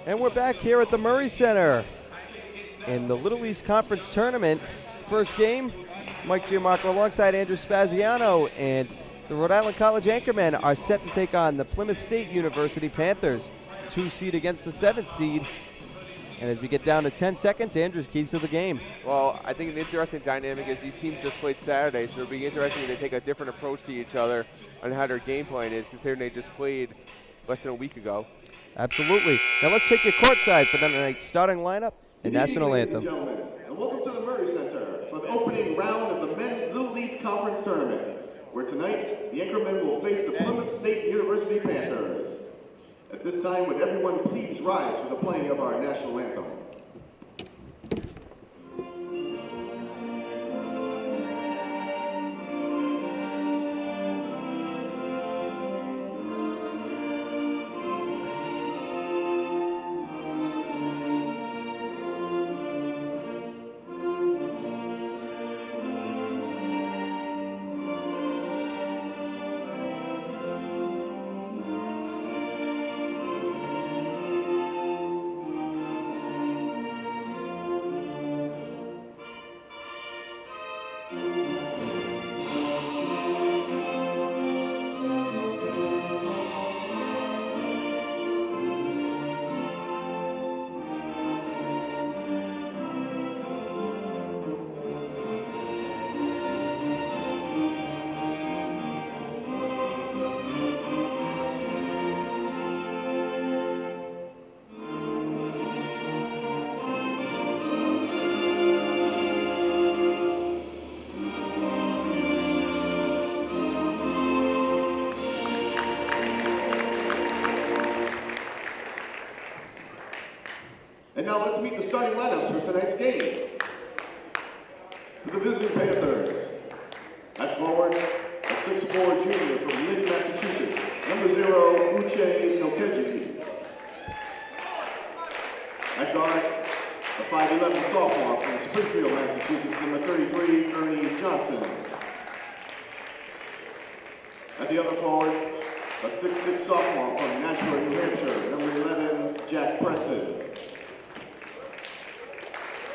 And we're back here at the Murray Center in the Little East Conference Tournament. First game, Mike Giammarco alongside Andrew Spaziano, and the Rhode Island College Anchormen are set to take on the Plymouth State University Panthers, 2 seed against the 7th seed. And as we get down to 10 seconds, Andrew, keys to the game. Well, I think an interesting dynamic is these teams just played Saturday, so it'll be interesting if they take a different approach to each other on how their game plan is, considering they just played less than a week ago. Absolutely. Now let's take your courtside for tonight's starting lineup and national anthem. Ladies and gentlemen, and welcome to the Murray Center for the opening round of the Men's Little East Conference Tournament, where tonight the Anchormen will face the Plymouth State University Panthers. At this time, would everyone please rise for the playing of our national anthem? And now let's meet the starting lineups for tonight's game. For the visiting Panthers, at forward, a 6'4" junior from LEC, Massachusetts, number 0, Uche Nokeji. At guard, a 5'11" sophomore from Springfield, Massachusetts, number 33, Ernie Johnson. At the other forward, a 6'6" sophomore from Nashua, New Hampshire, number 11, Jack Preston.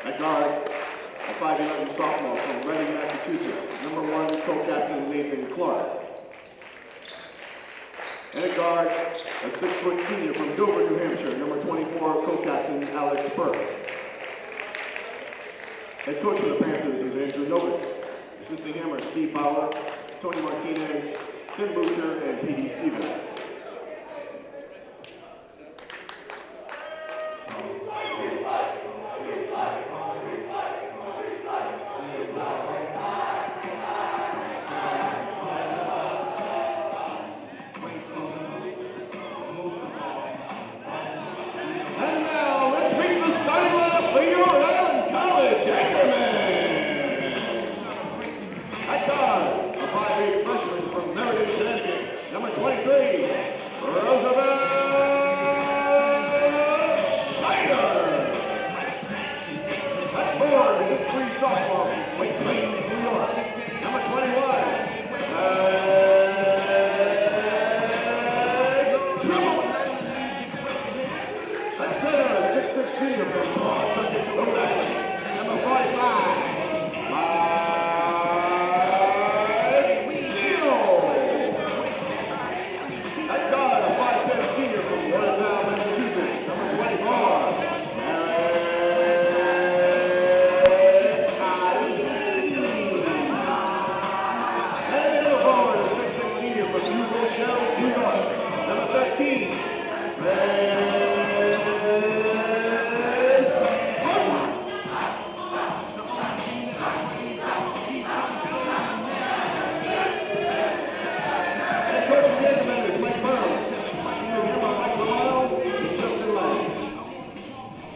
At guard, a 5'11" sophomore from Reading, Massachusetts, number 1 co-captain Nathan Clark. And at guard, a 6' senior from Dover, New Hampshire, number 24 co-captain Alex Burke. Head coach for the Panthers is Andrew Novak. Assisting him are Steve Bauer, Tony Martinez, Tim Boucher, and P.D. Stevens.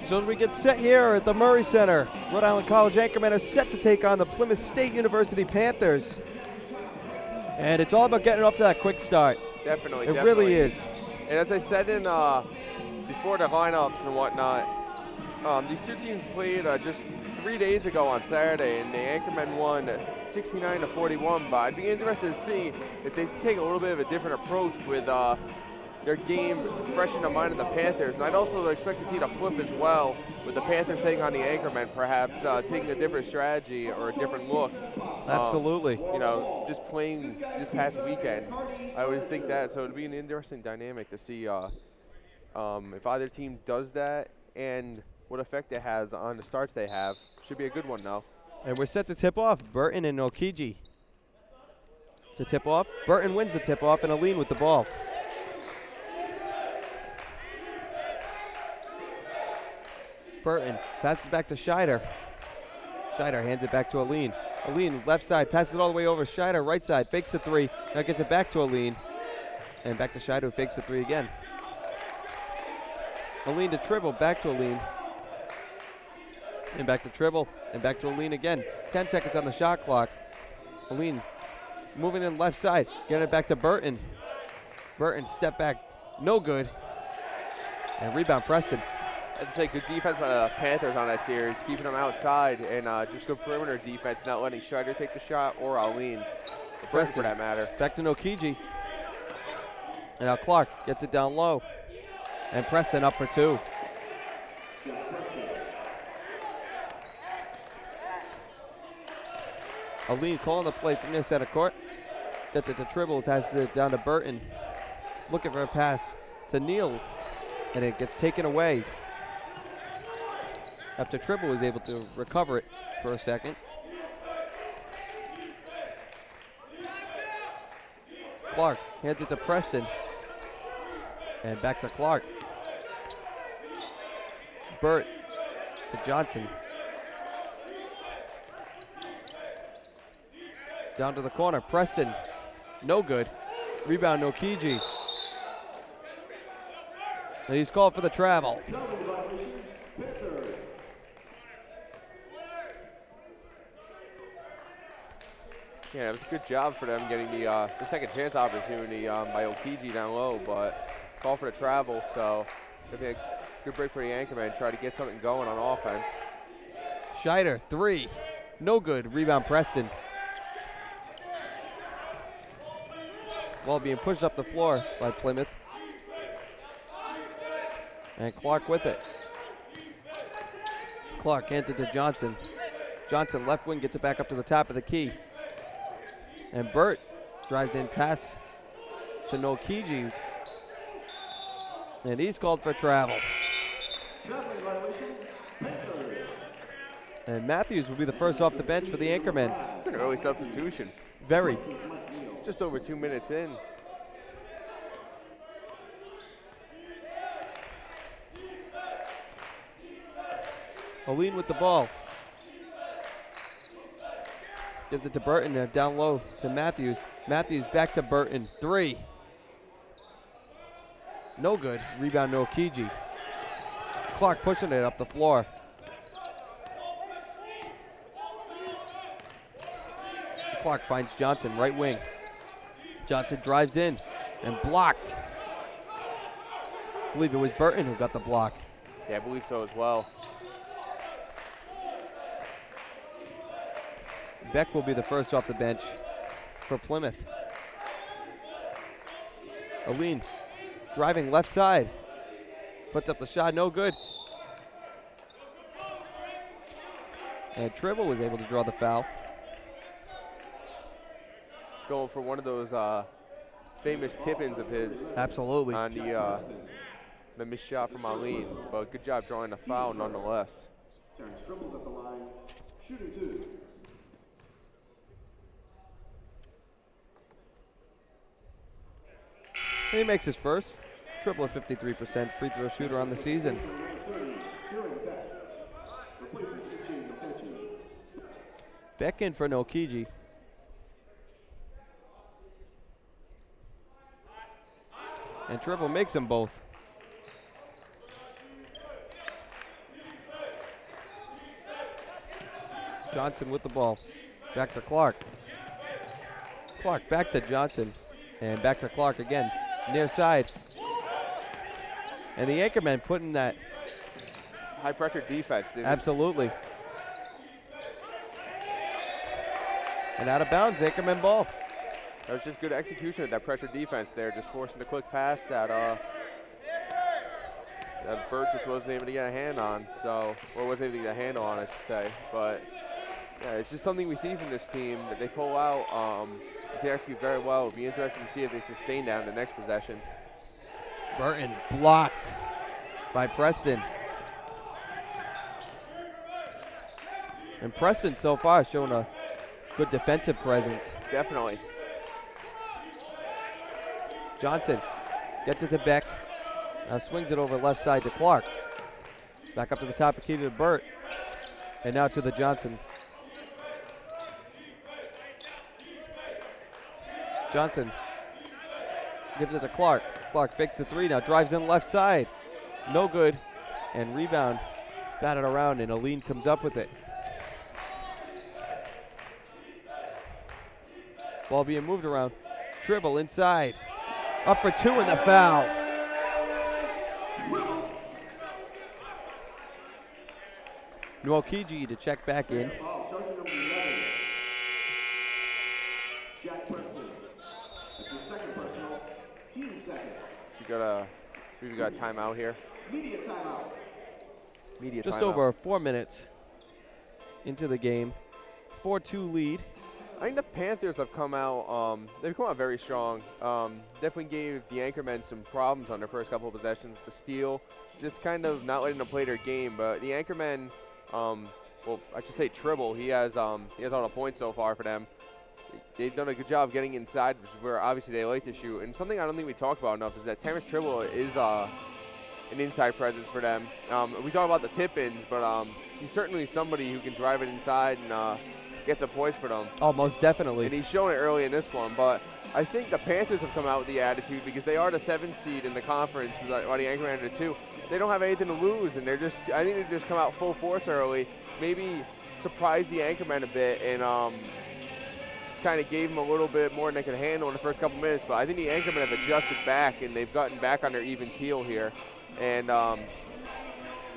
So as we get set here at the Murray Center, Rhode Island College Anchormen are set to take on the Plymouth State University Panthers. And it's all about getting off to that quick start. Definitely. It really is. And as I said in before the lineups and whatnot, these two teams played just 3 days ago on Saturday, and the Anchormen won 69-41. But I'd be interested to see if they take a little bit of a different approach with their game fresh in the mind of the Panthers. And I'd also expect to see the flip as well, with the Panthers taking on the Anchormen, perhaps taking a different strategy or a different look. Absolutely. You know, just playing this past weekend, I would think that. So it'd be an interesting dynamic to see if either team does that and what effect it has on the starts they have. Should be a good one, though. And we're set to tip off. Burton and Okiji to tip off. Burton wins the tip off, and Aline with the ball. Burton passes back to Scheider. Scheider hands it back to Aline. Aline left side, passes it all the way over. Scheider right side, fakes the three. Now gets it back to Aline. And back to Scheider, who fakes the three again. Aline to Tribble, back to Aline. And back to Tribble, and back to Aline again. 10 seconds on the shot clock. Aline moving in left side, getting it back to Burton. Burton, step back, no good. And rebound Preston. I'd say good defense by the Panthers on that series, keeping them outside, and just good perimeter defense, not letting Scheider take the shot or Aline, or Preston for that matter. Back to Nokiji. And now Clark gets it down low. And Preston up for two. Aline calling the play from near center court. Gets it to Tribble, passes it down to Burton. Looking for a pass to Neal, and it gets taken away. After Tribble was able to recover it for a second. Clark hands it to Preston. And back to Clark. Burt to Johnson. Down to the corner, Preston, no good. Rebound, Nokiji. And he's called for the travel. Yeah, it was a good job for them getting the second chance opportunity by Okiji down low, but call for the travel, so it'll be a good break for the Anchormen, try to get something going on offense. Scheider, three, no good. Rebound, Preston. Ball being pushed up the floor by Plymouth. And Clark with it. Clark hands it to Johnson. Johnson left wing gets it back up to the top of the key. And Burt drives in pass to Nokiji. And he's called for travel. And Matthews will be the first off the bench for the Anchormen. It's an early substitution. Very. Just over 2 minutes in. Aline with the ball. Gives it to Burton, down low to Matthews. Matthews back to Burton, three. No good, rebound Nokiji. Clark pushing it up the floor. Clark finds Johnson, right wing. Johnson drives in and blocked. I believe it was Burton who got the block. Yeah, I believe so as well. Beck will be the first off the bench for Plymouth. Aline driving left side. Puts up the shot, no good. And Tribble was able to draw the foul. Just going for one of those famous tip-ins of his. Absolutely. On the missed shot from Aline, but good job drawing a foul nonetheless. Terrence Tribble's at the line, shooting two. And he makes his first. Tribble at 53% free throw shooter on the season. Beck in for Nokiji. And Tribble makes them both. Johnson with the ball. Back to Clark. Clark back to Johnson. And back to Clark again. Near side. And the Anchormen putting that. High pressure defense, dude. Absolutely. And out of bounds, Anchormen ball. That was just good execution of that pressure defense there, just forcing the quick pass that that Burt just wasn't able to get a hand on, or wasn't able to get a handle on, I should say. But yeah, it's just something we see from this team that they pull out. They execute very well. It'll be interesting to see if they sustain that in the next possession. Burton blocked by Preston. And Preston so far has shown a good defensive presence. Definitely. Johnson gets it to Beck. Now swings it over left side to Clark. Back up to the top of key to Burt. And now to the Johnson. Johnson gives it to Clark. Clark fakes the three, now drives in left side. No good. And rebound batted around, and Aline comes up with it. Ball being moved around. Tribble inside. Up for two in the foul. Nwokiji to check back in. Jack Preston. That's his second personal. Team second. We've got a timeout here. Media timeout. Just over 4 minutes into the game. 4-2 lead. I think the Panthers have come out, they've come out very strong. Definitely gave the Anchormen some problems on their first couple of possessions. The steal, just kind of not letting them play their game. But the Anchormen, well, I should say Tribble, he has all the points so far for them. They've done a good job getting inside, which is where obviously they like to shoot. And something I don't think we talk about enough is that Terrence Tribble is an inside presence for them. We talk about the tip-ins, but he's certainly somebody who can drive it inside and get some points for them. Oh, most definitely. And he's shown it early in this one. But I think the Panthers have come out with the attitude because they are the 7th seed in the conference, while the Anchormen are the 2. They don't have anything to lose, and I think they just come out full force early, maybe surprise the Anchormen a bit, and kind of gave them a little bit more than they could handle in the first couple minutes. But I think the Anchormen have adjusted back, and they've gotten back on their even keel here. And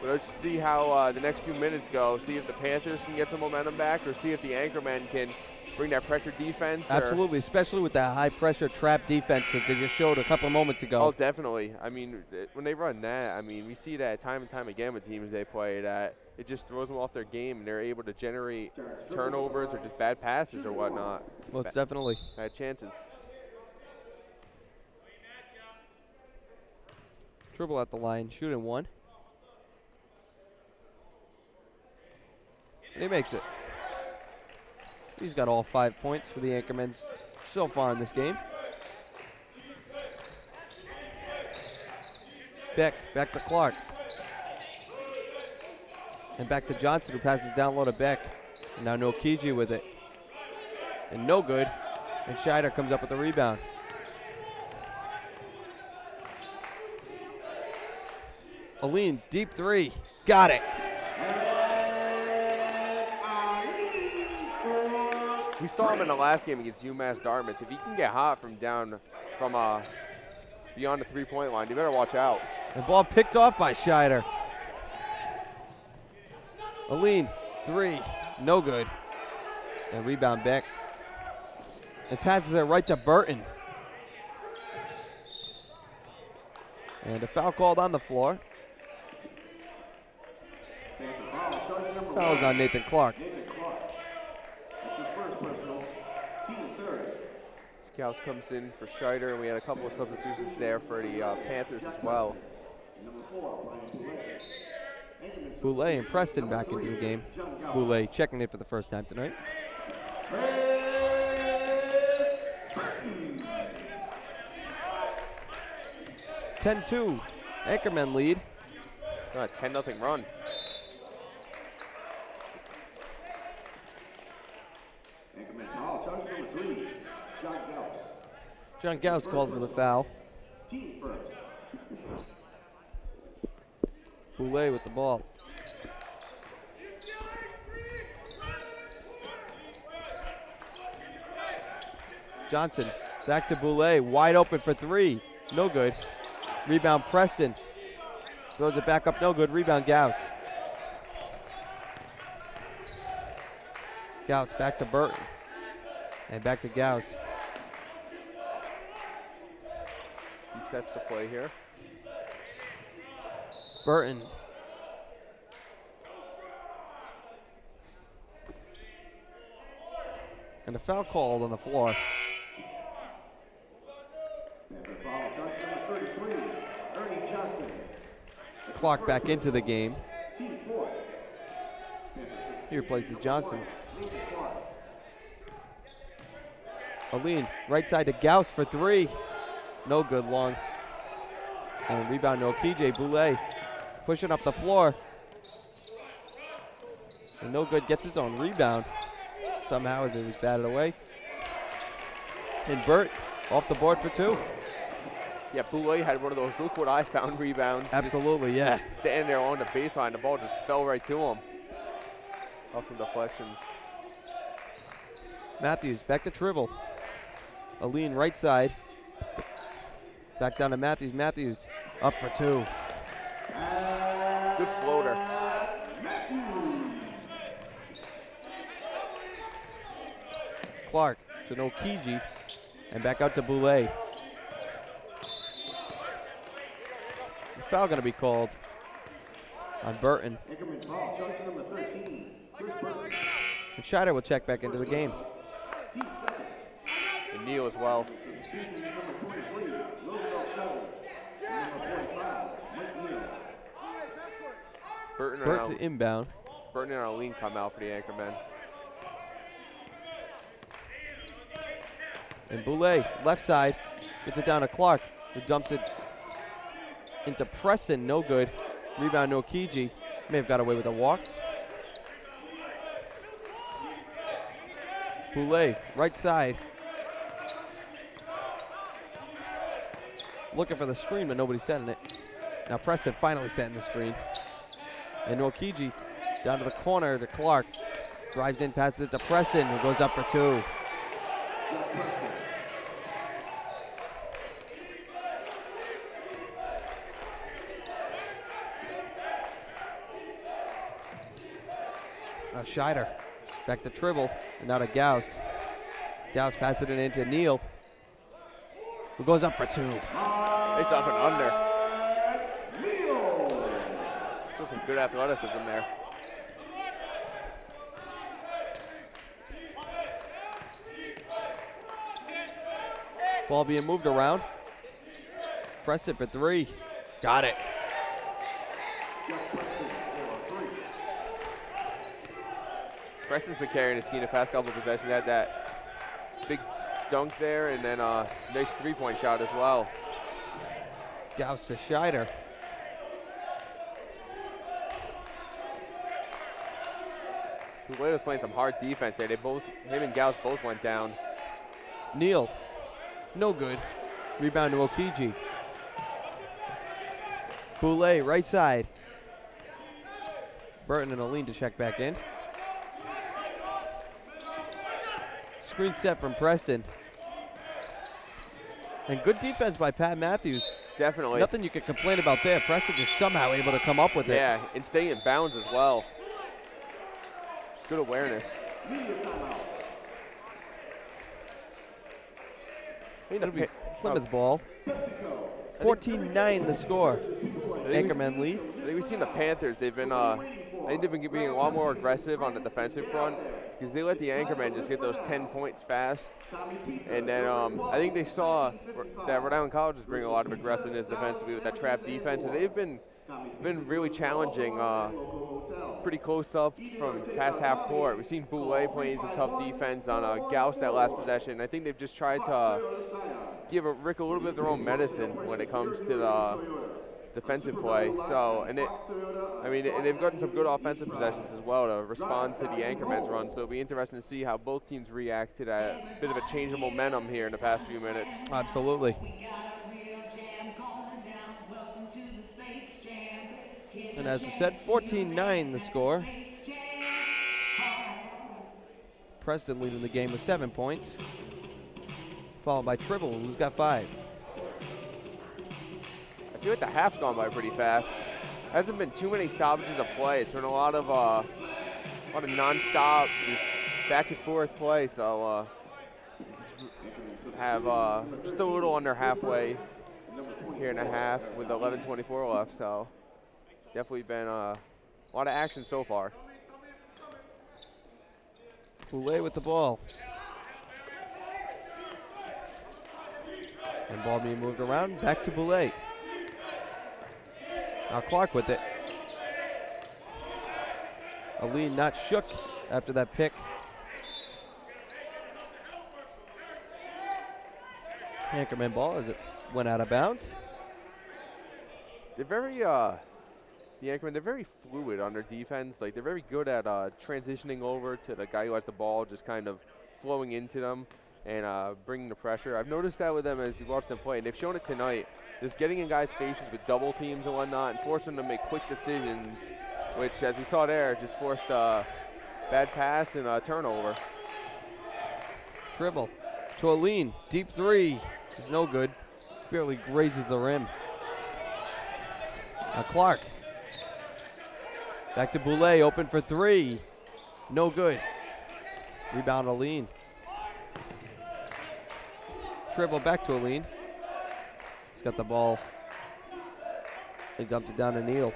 let's see how the next few minutes go. See if the Panthers can get some momentum back, or see if the Anchormen can bring that pressure defense. Absolutely, especially with that high-pressure trap defense that they just showed a couple of moments ago. Oh, definitely. I mean, when they run that, I mean, we see that time and time again with teams they play, that it just throws them off their game, and they're able to generate turnovers or just bad passes or whatnot. Most definitely. Bad chances. Tribble at the line, shooting one. And he makes it. He's got all 5 points for the Anchormen so far in this game. Back to Clark. And back to Johnson, who passes down low to Beck. And now Nwokiji with it. And no good. And Scheider comes up with the rebound. Aline, deep three. Got it. We saw him in the last game against UMass Dartmouth. If he can get hot from beyond the three-point line, you better watch out. The ball picked off by Scheider. Aline, three, no good. And rebound Beck. And passes it right to Burton. And a foul called on the floor. Foul's on Nathan Clark. That's his first personal. Team third. Scouts comes in for Scheider, and we had a couple of substitutions there for the Panthers as well. Number 4, Brian Boulay and Preston back into the game. Boulay checking in for the first time tonight. 10-2. Anchormen lead. 10-0 run. Anchorman foul. Charge number 3, John Gauss. John Gauss called for the foul. Team first. Boulay with the ball. Johnson back to Boulay, wide open for three. No good. Rebound Preston. Throws it back up, no good. Rebound Gauss. Gauss back to Burton. And back to Gauss. sets to play here. Burton. And a foul called on the floor. Clark back into the game. He replaces Johnson. Aline, right side to Gauss for three. No good, long. And rebound to Okije. Boulay pushing up the floor. And no good, gets his own rebound. Somehow as it was batted away. And Burt off the board for two. Yeah, Boulay had one of those look what I found rebounds. Absolutely, yeah. Standing there on the baseline, the ball just fell right to him. Off some deflections. Matthews back to Tribble. Aline right side. Back down to Matthews. Matthews up for two. Good floater. Clark to Nokiji and back out to Boulay. Foul going to be called on Burton. And Scheider will check back into the game. And Neal as well. Burt to inbound. Burton and Arlene come out for the Anchormen. And Boulay, left side, gets it down to Clark, who dumps it into Preston, no good. Rebound Nokiji, may have got away with a walk. Boulay, right side. Looking for the screen, but nobody's setting it. Now Preston finally setting the screen. And Nokiji down to the corner to Clark. Drives in, passes it to Preston, who goes up for two. Now Scheider back to Tribble, and now to Gauss. Gauss passes it into Neal, who goes up for two. It's up and under. There's some good athleticism there. Ball being moved around. Preston for three. Got it. Preston's been carrying his team the past couple of possessions. Had that big dunk there, and then a nice three-point shot as well. Gauss to Scheider. Boulay was playing some hard defense there. Him and Gauss both went down. Neal, no good. Rebound to Okiji. Boulay, right side. Burton and Aline to check back in. Screen set from Preston. And good defense by Pat Matthews. Definitely. Nothing you could complain about there. Preston just somehow able to come up with it. Yeah, and stay in bounds as well. Good awareness. It'll be Plymouth ball. 14-9 the score. Anchormen lead. I think we've seen the Panthers. They've been, I think they've been being a lot more aggressive on the defensive front because they let the Anchormen just get those 10 points fast. And then I think they saw that Rhode Island College is bringing a lot of aggressiveness defensively with that trap defense, and they've been really challenging, pretty close up from past half court. We've seen Boulay playing some tough defense on Gauss that last possession. I think they've just tried to give Rick a little bit of their own medicine when it comes to the defensive play. So, and they've gotten some good offensive possessions as well to respond to the Anchormen's run. So it'll be interesting to see how both teams react to that bit of a change of momentum here in the past few minutes. Absolutely. And as we said, 14-9 the score. Preston leading the game with 7 points, followed by Tribble, who's got 5. I feel like the half's gone by pretty fast. Hasn't been too many stoppages of play. It's been a lot of non-stop, just back and forth play. So have just a little under halfway here and a half with 11:24 left. So definitely been a lot of action so far. Boulay with the ball. And ball being moved around, back to Boulay. Now Clark with it. Aline not shook after that pick. Anchorman ball as it went out of bounds. They're very, the Anchormen, they're very fluid on their defense. Like, they're very good at transitioning over to the guy who has the ball, just kind of flowing into them and bringing the pressure. I've noticed that with them as we watch them play, and they've shown it tonight. Just getting in guys' faces with double teams and whatnot and forcing them to make quick decisions, which, as we saw there, just forced a bad pass and a turnover. Dribble to Aline, deep three is no good. Barely grazes the rim. Now Clark. Back to Boulay, open for three. No good. Rebound Aline. Dribble back to Aline. He's got the ball. He dumped it down to Neal.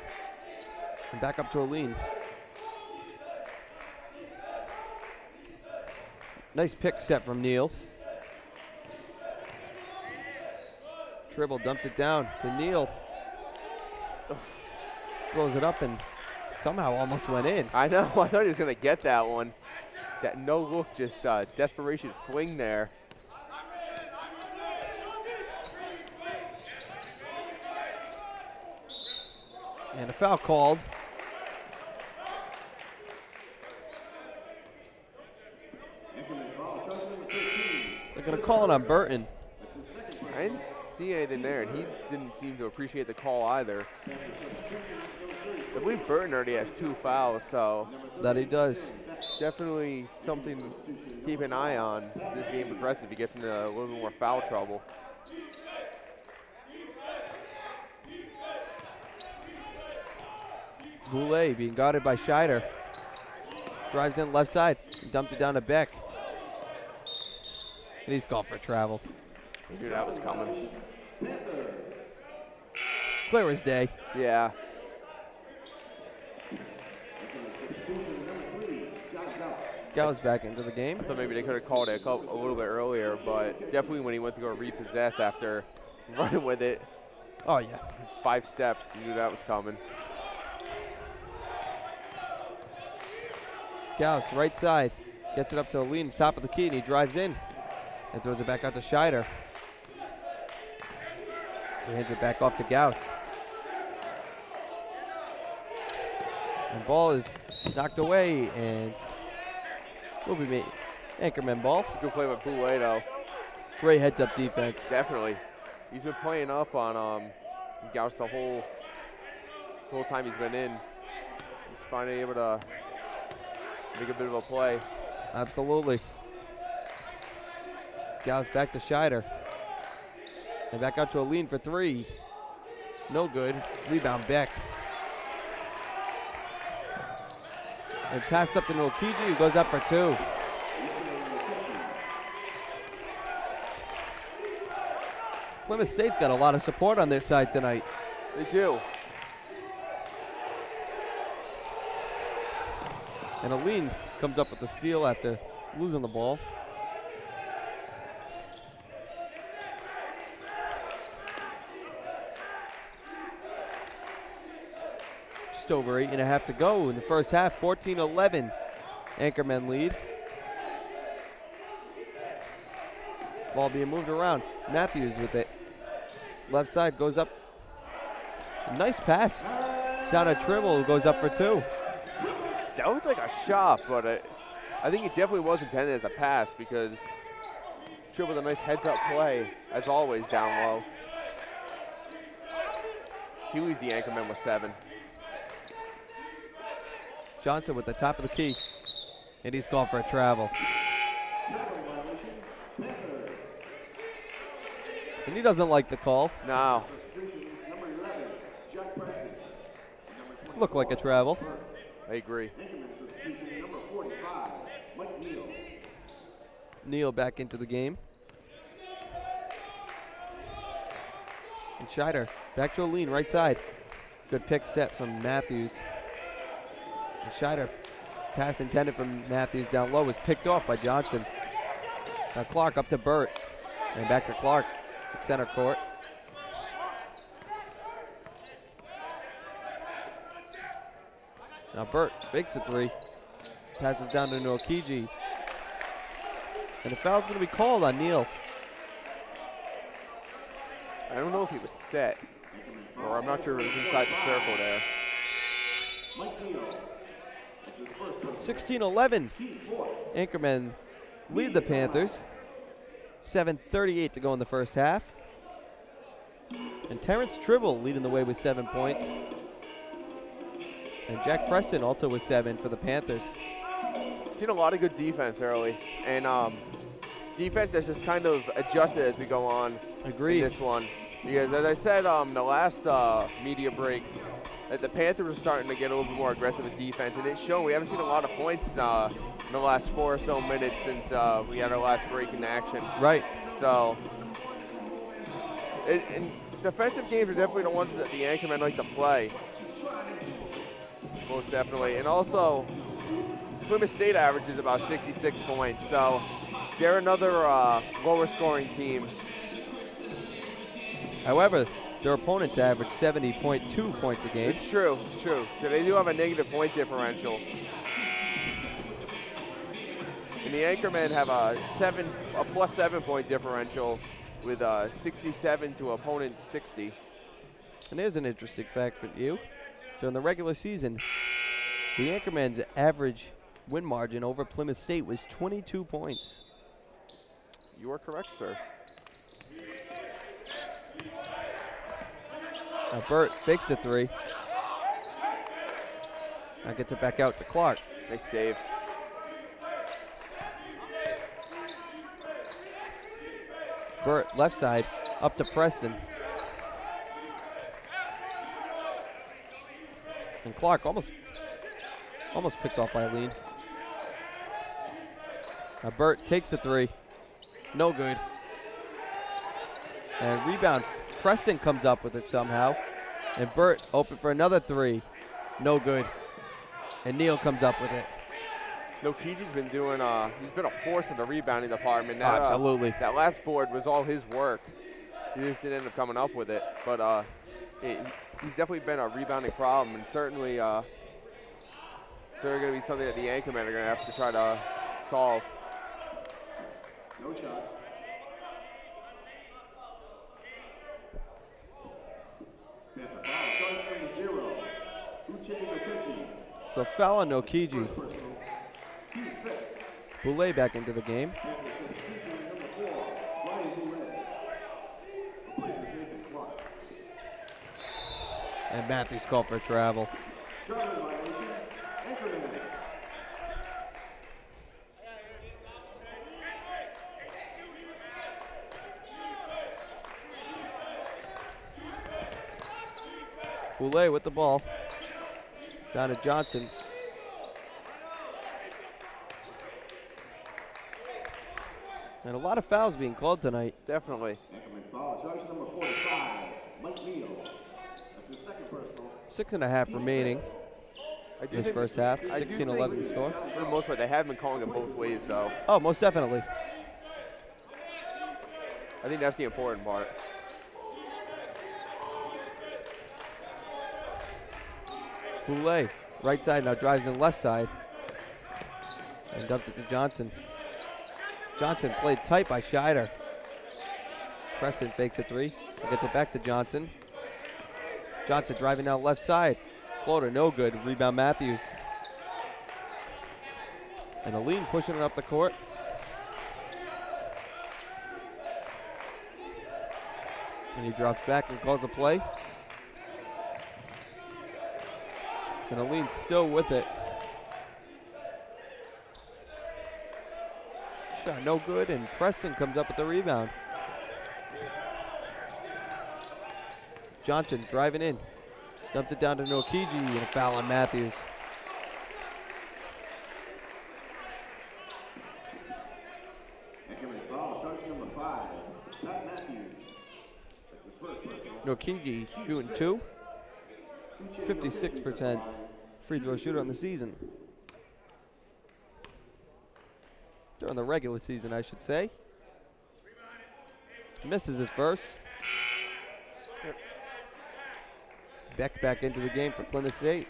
And back up to Aline. Nice pick set from Neal. Dribble dumped it down to Neal. Throws it up and somehow almost went in. I know, I thought he was going to get that one. That no look, just desperation fling there. And a foul called. They're going to call it on Burton. I didn't see anything there, and he didn't seem to appreciate the call either. I believe Burton already has 2 fouls, so That he does. definitely something to keep an eye on this game progresses if he gets into a little bit more foul trouble. Boulay being guarded by Scheider. Drives in left side. Dumped it down to Beck. And he's called for travel. I knew that was coming. Clear as day. Yeah. Gall's back into the game. I thought maybe they could have called it a little bit earlier, but definitely when he went to go repossess after running with it Oh, yeah. 5 steps, you knew that was coming. Gauss, right side. Gets it up to Aline, top of the key, and he drives in. And throws it back out to Scheider. He hands it back off to Gauss. And ball is knocked away, and will be made. Anchorman ball. Good play by Boulay, though. Great heads-up defense. Definitely. He's been playing up on Gauss the whole time he's been in. He's finally able to make a bit of a play. Absolutely. Gauss back to Scheider. And back out to Aline for 3. No good. Rebound Beck. And pass up to Nokiji, who goes up for 2. Plymouth State's got a lot of support on their side tonight. They do. And Aline comes up with the steal after losing the ball. Just over 8.5 to go in the first half. 14-11. Anchormen lead. Ball being moved around. Matthews with it. Left side goes up. Nice pass. Down a Trimble, who goes up for 2. That looked like a shot, but I think it definitely was intended as a pass because Trimble with a nice heads-up play, as always, down low. Huey's the Anchorman with 7. Johnson with the top of the key. And he's called for a travel. And he doesn't like the call. No. Looked like a travel. I agree. Neal back into the game. And Scheider back to a lean, right side. Good pick set from Matthews. And Scheider, pass intended from Matthews down low, was picked off by Johnson. Now Clark up to Burt. And back to Clark at center court. Now Burt fakes a three. Passes down to Nokiji. And the foul's going to be called on Neal. I don't know if he was set, or I'm not sure if it was inside the circle there. 16-11. Anchormen lead the Panthers. 7:38 to go in the first half. And Terrence Tribble leading the way with 7 points. And Jack Preston also with 7 for the Panthers. Seen a lot of good defense early, and defense that's just kind of adjusted as we go on. Agreed. In this one, because as I said the last media break, that the Panthers are starting to get a little bit more aggressive with defense, and it's shown. We haven't seen a lot of points in the last 4 or so minutes since we had our last break in action. Right. So, and defensive games are definitely the ones that the Anchormen like to play. Most definitely. And also, Plymouth State averages about 66 points, so they're another lower scoring team. However, their opponents average 70.2 points a game. It's true, it's true. So they do have a negative point differential. And the Anchormen have a plus 7 point differential with 67 to opponent 60. And here's an interesting fact for you. So in the regular season, the Anchormen's average win margin over Plymouth State was 22 points. You are correct, sir. Now Burt fakes a three. Now gets it back out to Clark. Nice save. Burt left side up to Preston. And Clark almost picked off by Lean. Now Burt takes a three. No good. And rebound. Preston comes up with it somehow. And Burt open for another three. No good. And Neal comes up with it. Nokiji's been doing, he's been a force in the rebounding department. That, Absolutely. That last board was all his work. He just didn't end up coming up with it. But he's definitely been a rebounding problem, and certainly going to be something that the Anchormen are going to have to try to solve. No shot. Panther foul, starting from 0. Uche Nokichi. So foul on Nokiji. First personal. Team fifth. Boulay back into the game. Panther substitution number 4, Ryan Boulay. Replaces Nathan Clark. And Matthews called for travel. Charter violation. Anchorman. Boulay with the ball. Down to Johnson. And a lot of fouls being called tonight. Definitely. Anchorman foul, charge number 45, Mike Neal. That's his second personal. 6.5 remaining. I do This think- first half, I do 16-11 think score. For the most part, they have been calling it both ways, though. Oh, most definitely. I think that's the important part. Boulay, right side now drives in left side. And dumped it to Johnson. Johnson played tight by Scheider. Preston fakes a three. Gets it back to Johnson. Johnson driving down left side. Floater, no good. Rebound Matthews. And Aline pushing it up the court. And he drops back and calls a play. And Aline's still with it. Shot no good, and Preston comes up with the rebound. Johnson driving in. Dumped it down to Nokiji, and a foul on Matthews. Anchorman foul, charge number 5, Pat Matthews. That's his first personal. Nokigi shooting 2. 56% free throw shooter on the season. During the regular season, I should say. Misses his first. Beck back into the game for Plymouth State.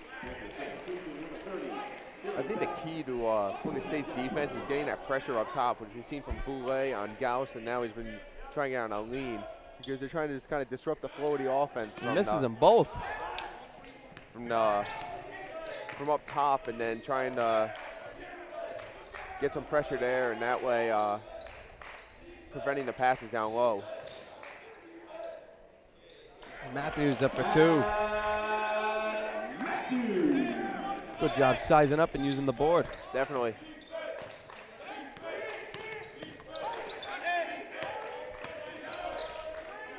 I think the key to Plymouth State's defense is getting that pressure up top, which we've seen from Boulay on Gauss, and now he's been trying it on Aline, because they're trying to just kind of disrupt the flow of the offense. He misses them both. From up top, and then trying to get some pressure there, and that way preventing the passes down low. Matthews up for 2. Good job sizing up and using the board. Definitely.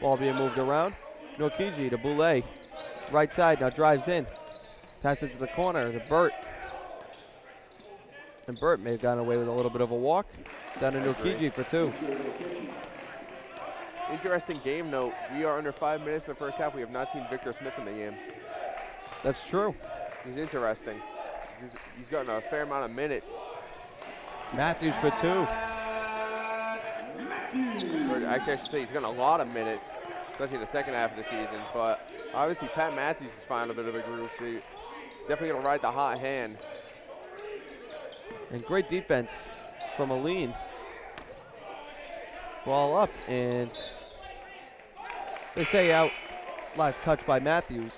Ball being moved around. Nokiji to Boulay. Right side now drives in. Passes to the corner to Burt. And Burt may have gotten away with a little bit of a walk. Down to Nokiji for 2. Interesting game note. We are under 5 minutes in the first half. We have not seen Victor Smith in the game. That's true. He's interesting. He's gotten a fair amount of minutes. Matthews for 2. Or actually, I should say he's gotten a lot of minutes, especially in the second half of the season. But obviously, Pat Matthews is finding a bit of a groove, so he's definitely going to ride the hot hand. And great defense from Aline. Ball up, and they say out. Last touch by Matthews.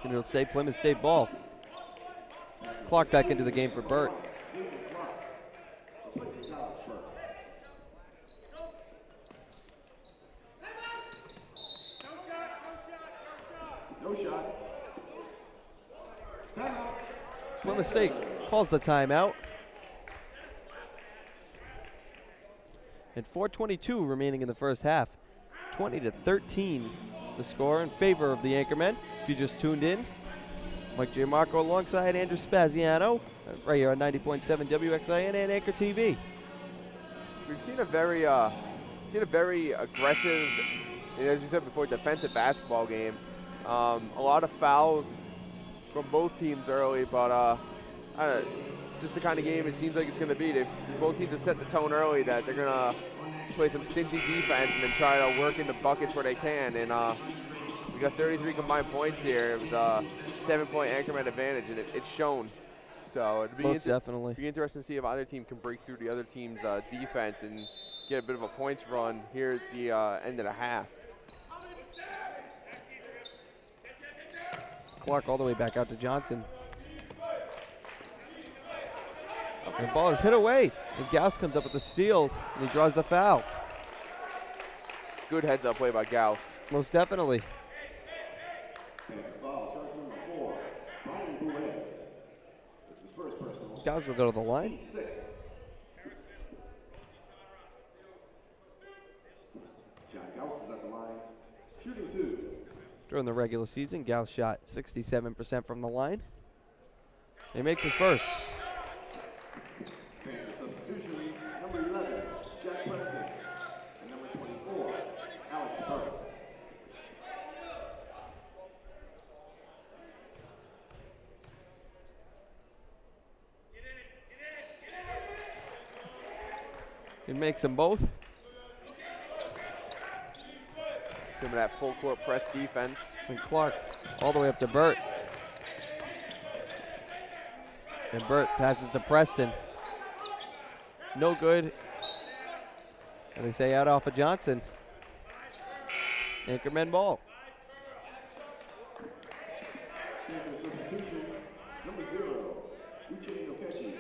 And it'll stay Plymouth State ball. Clark back into the game for Burt. No shot. Timeout. Plymouth State calls the timeout. And 4:22 remaining in the first half. 20-13 the score in favor of the Anchormen. If you just tuned in, Mike J. Marco alongside Andrew Spaziano, right here on 90.7 WXIN and Anchor TV. We've seen a very aggressive, and as you said before, defensive basketball game. A lot of fouls from both teams early, but just the kind of game it seems like it's going to be. Both teams have set the tone early that they're going to play some stingy defense and then try to work into buckets where they can. And we got 33 combined points here. It was a 7-point Anchorman advantage, and it's shown. So it'd Most definitely. be interesting to see if either team can break through the other team's defense and get a bit of a points run here at the end of the half. Clark all the way back out to Johnson. And the ball is hit away. And Gauss comes up with the steal, and he draws the foul. Good heads-up play by Gauss. Most definitely. Foul, charge number 4, Brian Boulay. This is first personal. Gauss will go to the line. 6. John Gauss is at the line, shooting 2. During the regular season, Gauss shot 67% from the line. He makes his first. Panther substitutions, number 11, Jack Preston, and number 24, Alex Burke. He makes them both. Some of that full court press defense. And Clark all the way up to Burt. And Burt passes to Preston. No good. And they say out off of Johnson. Anchormen ball. Panther substitution, number 0, Uche Nokechi.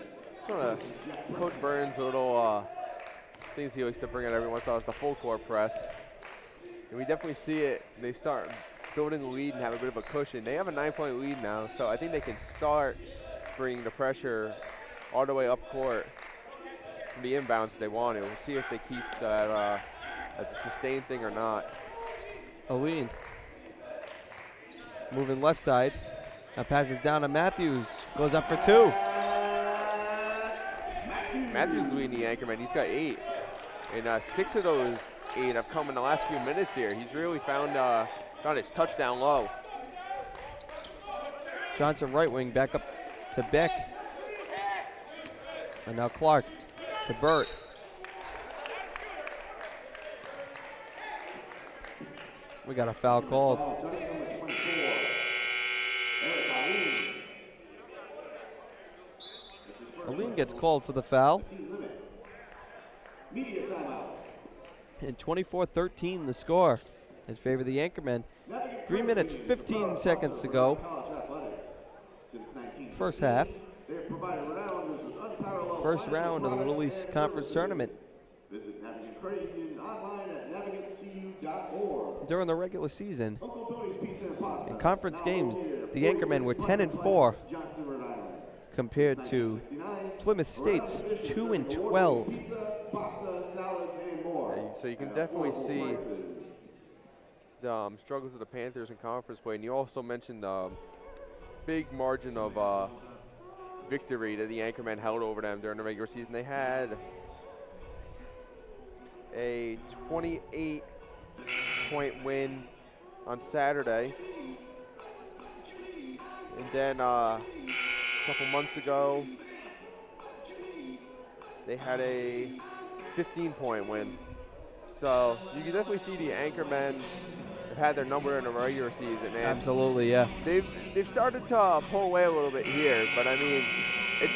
Sort of Coach Burns' little things he likes to bring out every once in a while is the full court press. And we definitely see it. They start building the lead and have a bit of a cushion. They have a 9-point lead now, so I think they can start bringing the pressure all the way up court from the inbounds if they want to. We'll see if they keep that as a sustained thing or not. Aline moving left side. Now passes down to Matthews. Goes up for 2. Matthews leading the Anchorman. He's got 8. And 6 of those 28 have come in the last few minutes here. He's really found his touchdown low. Johnson right wing back up to Beck. And now Clark to Burt. We got a foul called. Aline gets called for the foul. And 24-13 the score in favor of the Anchormen. 3 minutes, 15 seconds to go. First half. First round of the Little East Conference Tournament. Visit Navigant Credit Union online at navigantcu.org. During the regular season, Uncle Tony's Pizza and Pasta. in conference games, the Anchormen were 10-4 compared to Plymouth State's 2-12. So you can definitely see the struggles of the Panthers in conference play, and you also mentioned the big margin of victory that the Anchormen held over them during the regular season. They had a 28-point win on Saturday, and then a couple months ago they had a 15-point win. So you can definitely see the Anchormen have had their number in the regular season. And Absolutely, yeah. they've started to pull away a little bit here, but I mean, it's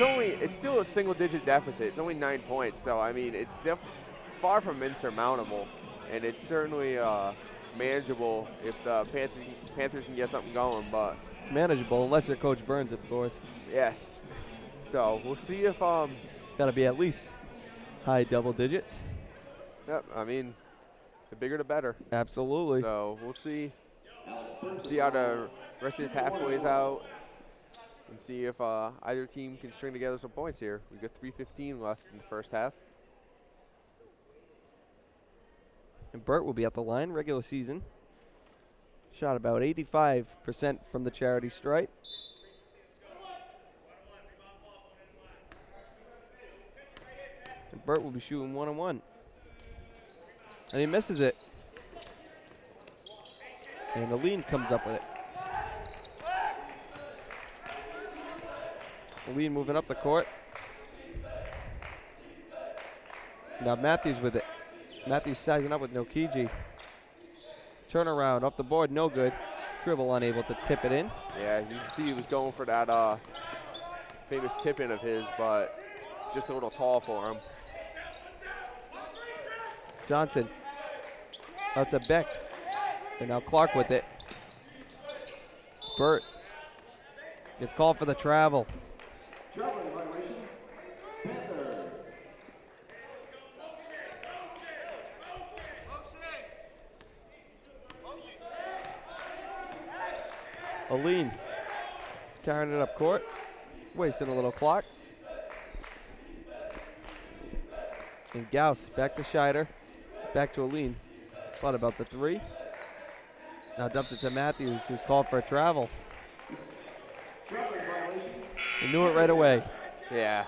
still a single-digit deficit. It's only 9 points, so I mean, it's far from insurmountable, and it's certainly manageable if the Panthers can get something going. But Manageable, unless you're Coach Burns, of course. yes, so we'll see if It's got to be at least high double digits. Yep, I mean, the bigger the better. Absolutely. So we'll see how the rest of this half plays out, and see if either team can string together some points here. We've got 3:15 left in the first half. And Burt will be at the line, regular season. Shot about 85% from the charity stripe. And Burt will be shooting 1-on-1. And he misses it. And Aline comes up with it. Aline moving up the court. Now Matthews with it. Matthews sizing up with Nokiji. Turnaround off the board, no good. Dribble unable to tip it in. Yeah, you can see he was going for that famous tip-in of his, but just a little tall for him. Johnson out to Beck. And now Clark with it. Burt gets called for the travel. Traveling violation. Panthers. Aline carrying it up court. Wasting a little clock. And Gauss back to Scheider. Back to Aline. Thought about the three. Now dumps it to Matthews, who's called for a travel. Traveling violation. He knew it right away. Yeah.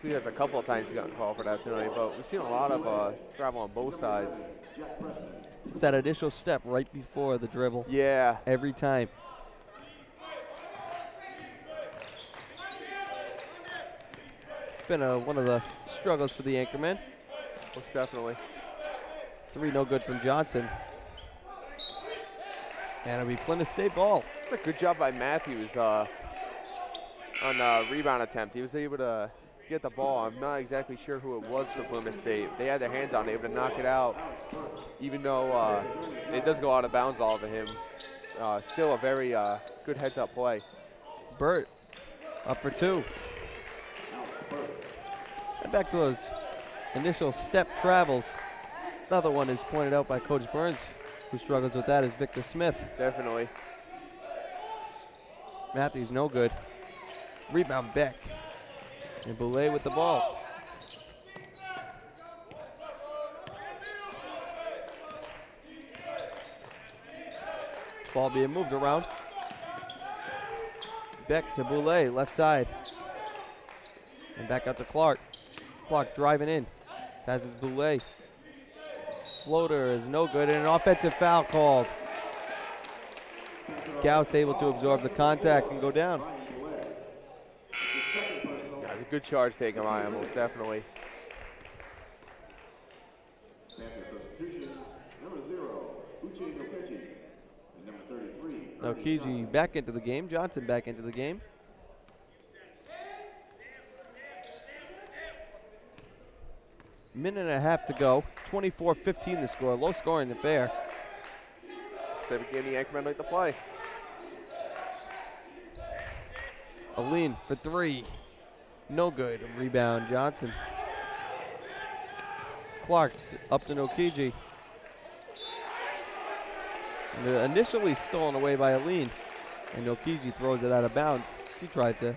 He has a couple of times he's gotten called for that tonight, but we've seen a lot of travel on both sides. Jack Preston. It's that initial step right before the dribble. Yeah. Every time. It's been one of the struggles for the Anchormen. Most definitely. Three no good from Johnson. And it'll be Plymouth State ball. It's a good job by Matthews on the rebound attempt. He was able to get the ball. I'm not exactly sure who it was for Plymouth State. They had their hands on it, able to knock it out, even though it does go out of bounds all to him. Still a very good heads-up play. Burt up for two. And back to those initial step travels. Another one is pointed out by Coach Burns, who struggles with that, is Victor Smith. Definitely. Matthews no good. Rebound Beck. And Boulay with the ball. Ball being moved around. Beck to Boulay, left side. And back out to Clark. Clark driving in. Passes Boulay. Floater is no good, and an offensive foul called. Gauss able to absorb the contact and go down. That's a good charge taken by him, most definitely. Panther substitutions, number 0, Uche Nokechi, and number 33. Now Kiji back into the game. Johnson back into the game. Minute and a half to go. 24-15 the score. Low scoring affair. Type of game the Anchormen like to play. Aline for 3. No good. Rebound Johnson. Clark up to Nokiji. Initially stolen away by Aline. And Nokiji throws it out of bounds. She tried to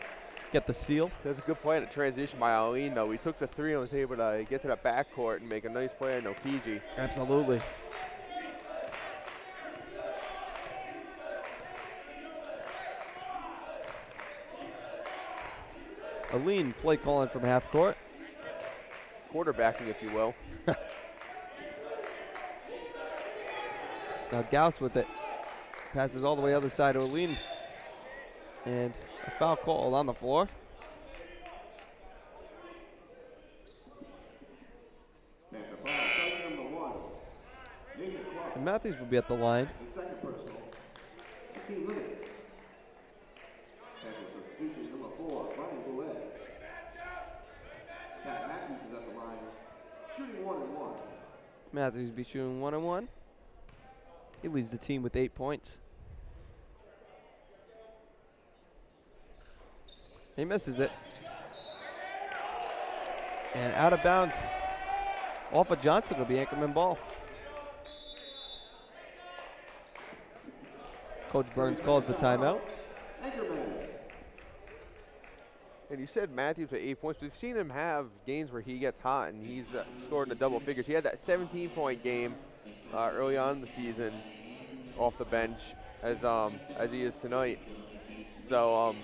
get the steal. That's a good play in a transition by Aline, though. He took the 3 and was able to get to the backcourt and make a nice play on Nokiji. Absolutely. Aline play calling from half court. Quarterbacking, if you will. Now Gauss with it. Passes all the way other side to Aline. And a foul call on the floor. And Matthews will be at the line. The second personal. Team limit. Panther substitution, number 4, Brian Boulay. Pat Matthews is at the line, shooting 1 and 1. Matthews be shooting 1 and 1. He leads the team with 8 points. He misses it. And out of bounds. Off of Johnson will be Anchorman ball. Coach Burns calls the timeout. And you said Matthews with 8 points. We've seen him have games where he gets hot and he's scored in the double figures. He had that 17-point game early on in the season off the bench as he is tonight. So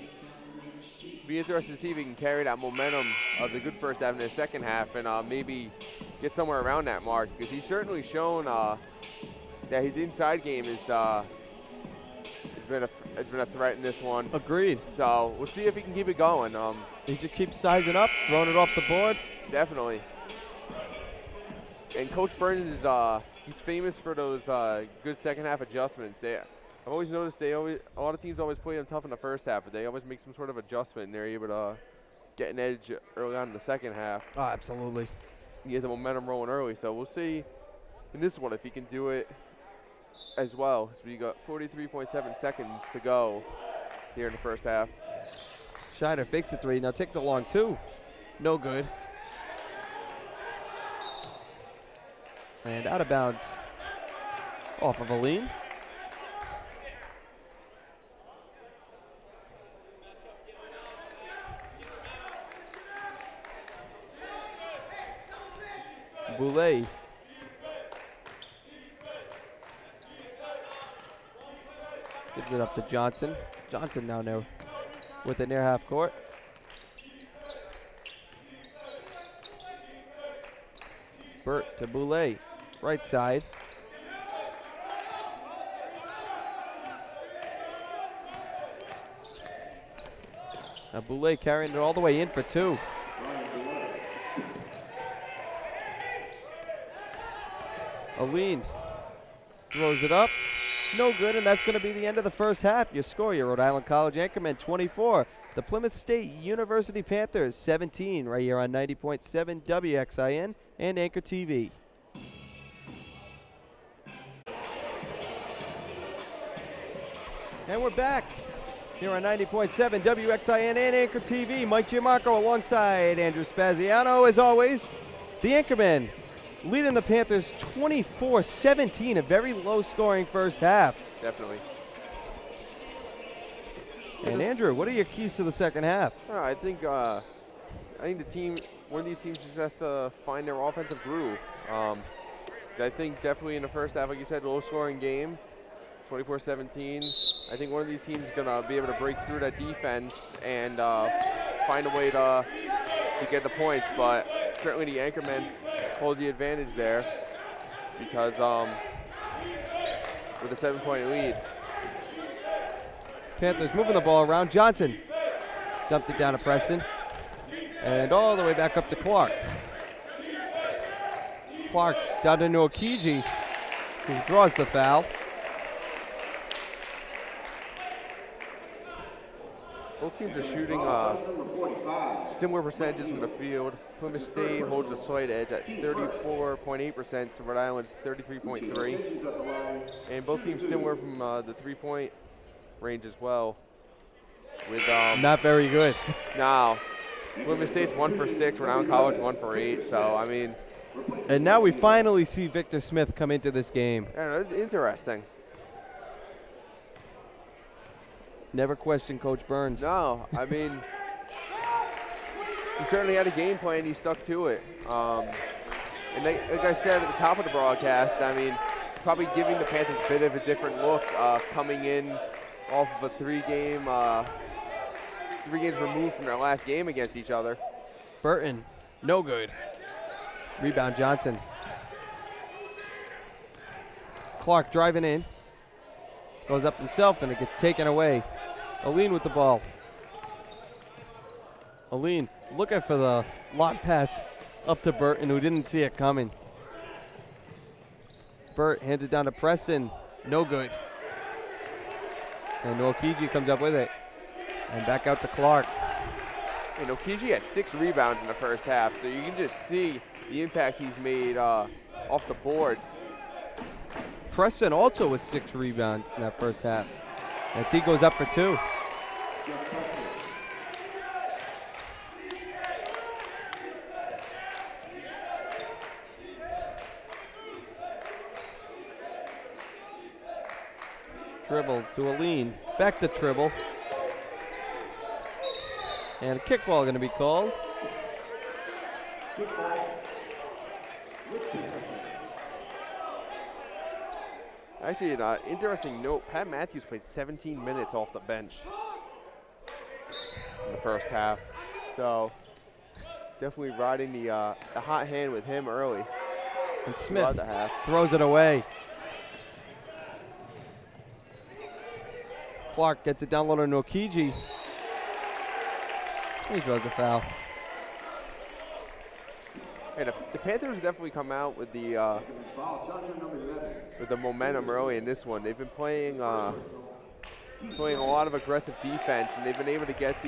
be interested to see if he can carry that momentum of the good first half in the second half and maybe get somewhere around that mark, because he's certainly shown that his inside game is has been a threat in this one. Agreed. So we'll see if he can keep it going. He just keeps sizing up, throwing it off the board. Definitely. And Coach Burns is he's famous for those good second half adjustments. I've always noticed a lot of teams always play them tough in the first half, but they always make some sort of adjustment and they're able to get an edge early on in the second half. Oh, absolutely. And get the momentum rolling early. So we'll see in this one if he can do it as well. So we got 43.7 seconds to go here in the first half. Schneider fakes a 3, now takes a long 2. No good. And out of bounds off of Aline. Boulay. Gives it up to Johnson. Johnson now with it near half court. Burt to Boulay, right side. Now Boulay carrying it all the way in for 2. Aline throws it up. No good, and that's going to be the end of the first half. Your score, your Rhode Island College Anchormen 24. The Plymouth State University Panthers 17, right here on 90.7 WXIN and Anchor TV. And we're back here on 90.7 WXIN and Anchor TV. Mike Giammarco alongside Andrew Spaziano. As always, the Anchormen leading the Panthers 24-17, a very low-scoring first half. Definitely. And Andrew, what are your keys to the second half? I think one of these teams just has to find their offensive groove. I think definitely in the first half, like you said, low-scoring game, 24-17. I think one of these teams is gonna be able to break through that defense and find a way to get the points. But certainly the Anchormen hold the advantage there because with a 7-point lead. Panthers moving the ball around. Johnson dumped it down to Preston. And all the way back up to Clark. Clark down to Okiji, who draws the foul. Both teams are shooting similar percentages from the field. Plymouth State holds a slight edge at 34.8% to Rhode Island's 33.3%. And both teams similar from the three-point range as well. With not very good. No. Plymouth State's 1 for 6, Rhode Island College 1 for 8. So, I mean. And now we finally see Victor Smith come into this game. Yeah, that's interesting. Never question Coach Burns. No, I mean, he certainly had a game plan. He stuck to it. And like I said at the top of the broadcast, I mean, probably giving the Panthers a bit of a different look coming in off of a 3 games removed from their last game against each other. Burton, no good. Rebound Johnson. Clark driving in. Goes up himself and it gets taken away. Aline with the ball. Aline looking for the lock pass up to Burton, who didn't see it coming. Burt hands it down to Preston. No good. And Okiji comes up with it. And back out to Clark. And Okiji had 6 rebounds in the first half, so you can just see the impact he's made off the boards. Preston also with 6 rebounds in that first half, as he goes up for 2. Dribble to Aline, back to Tribble. And a kickball going to be called. Actually, an interesting note, Pat Matthews played 17 minutes off the bench in the first half. So definitely riding the hot hand with him early. And Smith throws it away. Clark gets it down low to Okiji. He draws a foul. Hey, the Panthers definitely come out with the momentum early in this one. They've been playing a lot of aggressive defense, and they've been able to get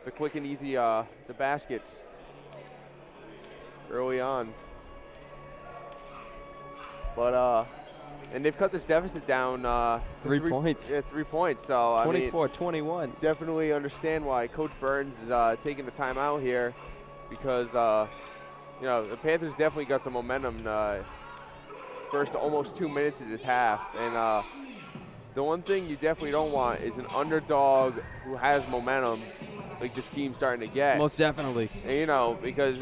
the quick and easy the baskets early on. But and they've cut this deficit down 3 points. Yeah, 3 points. So 24-21. Definitely understand why Coach Burns is taking the time out here, because you know, the Panthers definitely got some momentum first almost 2 minutes of this half. And the one thing you definitely don't want is an underdog who has momentum like this team's starting to get. Most definitely. And, you know, because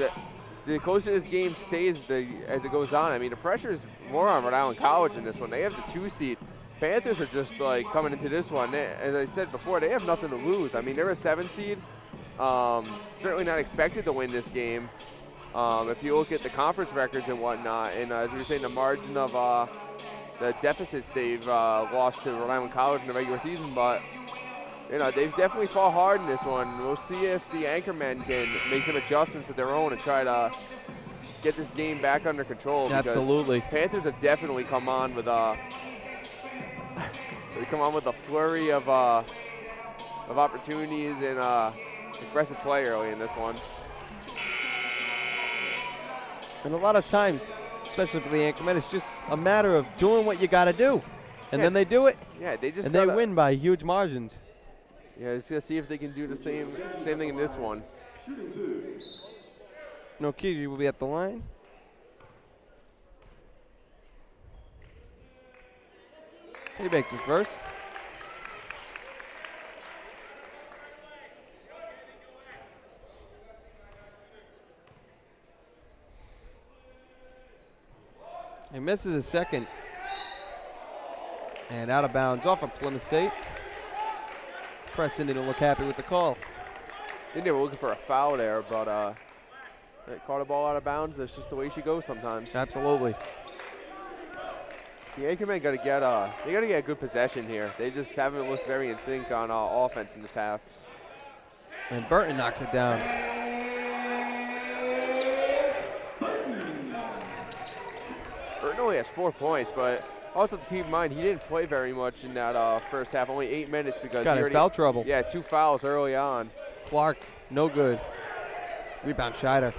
the closer this game stays as it goes on, I mean, the pressure is more on Rhode Island College in this one. They have the 2 seed. Panthers are just like coming into this one. As I said before, they have nothing to lose. I mean, they're a 7 seed. Certainly not expected to win this game. If you look at the conference records and whatnot, and as we were saying, the margin of the deficits they've lost to Rhode Island College in the regular season, but you know, they've definitely fought hard in this one. We'll see if the Anchormen can make some adjustments of their own and try to get this game back under control. Absolutely. Panthers have definitely come on with a flurry of opportunities and aggressive play early in this one. And a lot of times, especially for the Anchormen, it's just a matter of doing what you got to do, and then they do it. Yeah, they win by huge margins. Yeah, just gonna see if they can do the same thing in this one. Okiji will be at the line. He makes his first. He misses his second. And out of bounds off of Plymouth State. Preston didn't look happy with the call. I think they were looking for a foul there, but They caught a ball out of bounds. That's just the way she goes sometimes. Absolutely. The Anchormen got to get a good possession here. They just haven't looked very in sync on offense in this half. And Burton knocks it down. Burton only has 4 points, but also to keep in mind, he didn't play very much in that first half, only 8 minutes because Got he in foul trouble. Yeah, 2 fouls early on. Clark, no good. Rebound, Scheider.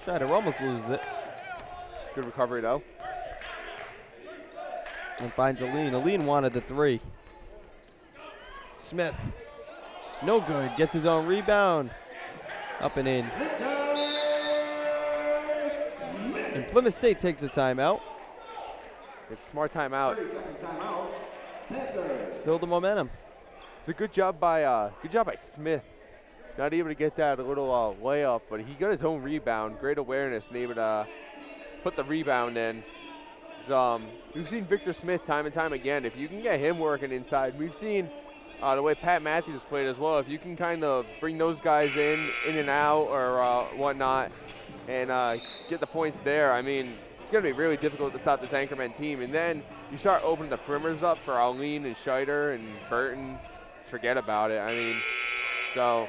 Scheider almost loses it. Good recovery, though. And finds Aline. Aline wanted the 3. Smith, no good. Gets his own rebound. Up and in. And Plymouth State takes a timeout. It's a smart timeout. 30-second timeout. Panthers. Build the momentum. It's a good job by Smith. Not able to get that little layup, but he got his own rebound. Great awareness and able to put the rebound in. We've seen Victor Smith time and time again. If you can get him working inside, we've seen the way Pat Matthews played as well. If you can kind of bring those guys in and out or whatnot, and get the points there, I mean, it's going to be really difficult to stop this Anchorman team. And then you start opening the perimeters up for Aline and Scheider and Burton. Forget about it. I mean, so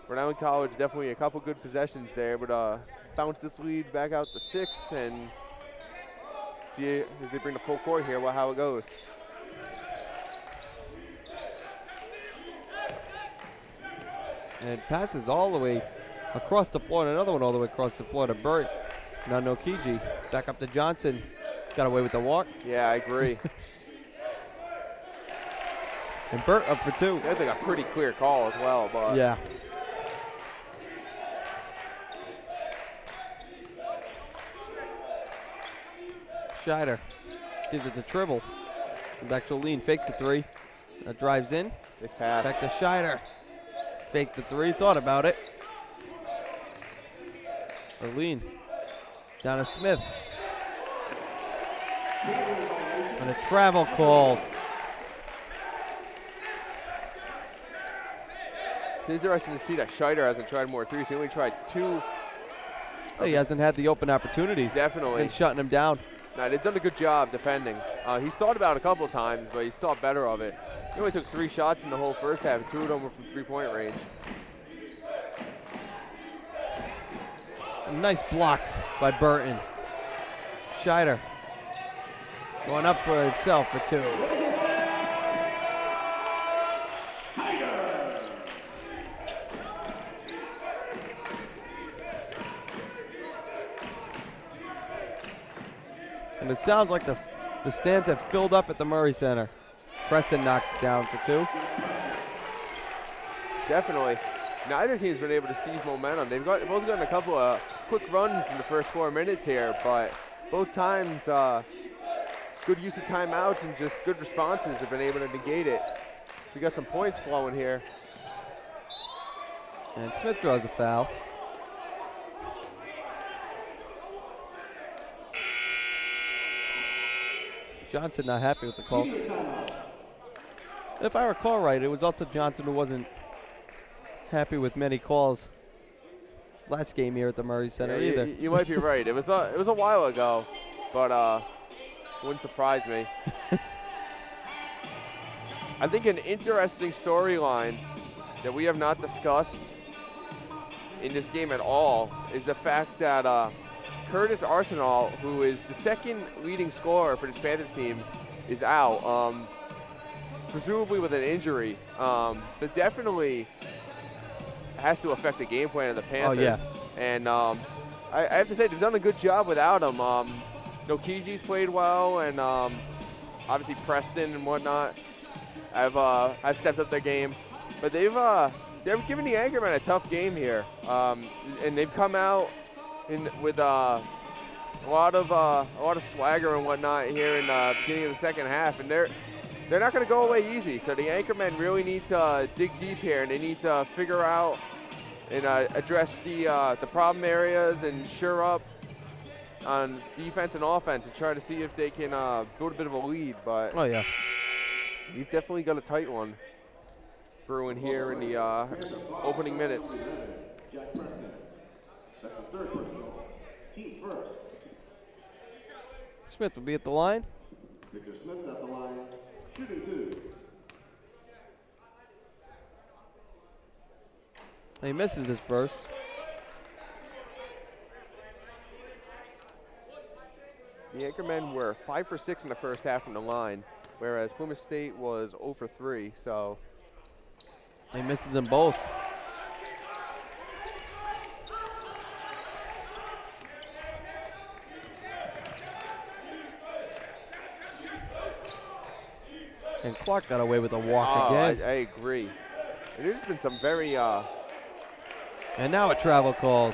Rhode Island College definitely a couple good possessions there, but bounce this lead back out to 6 and see as they bring the full court here how it goes. And passes all the way across the floor, and another one all the way across the floor to Burt. Now Nokiji. Back up to Johnson. Got away with the walk. Yeah, I agree. And Burt up for 2. I think a pretty clear call as well, but yeah. Scheider gives it to Tribble. And back to Aline, fakes the 3. Drives in. Nice pass. Back to Scheider. Faked the 3, thought about it. Aline down to Smith. And a travel call. It's interesting to see that Scheider hasn't tried more 3s. He only tried 2. He hasn't had the open opportunities. Definitely. Been shutting him down. No, they've done a good job defending. He's thought about it a couple of times, but he's thought better of it. He only took 3 shots in the whole first half. 2 of them were from 3-point range. A nice block by Burton. Scheider going up for himself for 2. And it sounds like the stands have filled up at the Murray Center. Preston knocks it down for 2. Definitely. Neither team's been able to seize momentum. They've both gotten a couple of quick runs in the first 4 minutes here, but both times good use of timeouts and just good responses have been able to negate it. We got some points flowing here. And Smith draws a foul. Johnson not happy with the call. If I recall right, it was also Johnson who wasn't happy with many calls last game here at the Murray Center either. You might be right. It was a while ago, but wouldn't surprise me. I think an interesting storyline that we have not discussed in this game at all is the fact that Curtis Arsenal, who is the second leading scorer for this Panthers team, is out, presumably with an injury. That definitely has to affect the game plan of the Panthers. Oh, yeah. And I have to say, they've done a good job without him. Nokiji's played well, and obviously Preston and whatnot have stepped up their game. But they've given the Anchormen a tough game here, and they've come out with a lot of swagger and whatnot here in the beginning of the second half, and they're not going to go away easy. So the Anchormen really need to dig deep here, and they need to figure out and address the problem areas and shore up on defense and offense and try to see if they can build a bit of a lead. But oh yeah, we've definitely got a tight one. brewing here in the opening minutes. Jack Preston. That's his third personal. Team first. Smith will be at the line. Victor Smith's at the line. Shooting 2. He misses his first. The Anchormen were 5 for 6 in the first half from the line, whereas Plymouth State was 0 for 3. So He misses them both. And Clark got away with a walk again. I agree. There's been some very And now a travel call.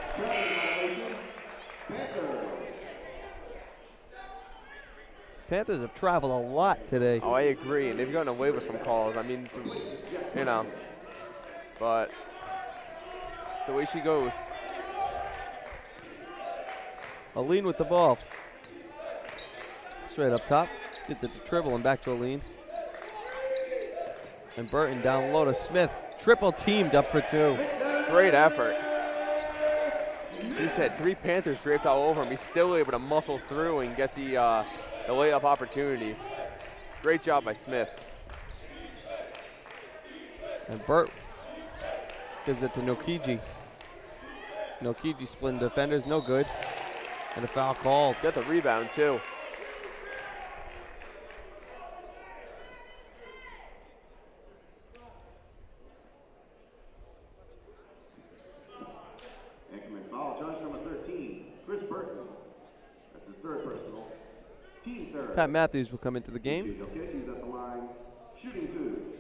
Panthers have traveled a lot today. I agree, and they've gotten away with some calls. I mean, you know, but the way she goes. Aline with the ball. Straight up top. Gets it to Tribble and back to Aline. And Burton down low to Smith. Triple teamed up for 2. Great effort. He had 3 Panthers draped all over him. He's still able to muscle through and get the layup opportunity. Great job by Smith. And Burt gives it to Nokiji. Nokiji splitting defenders, no good. And a foul called. Got the rebound too. Anchorman foul charge number 13, Chris Burton. That's his third personal. Team third. Pat Matthews will come into the game, Yokechi's at the line. Shooting 2.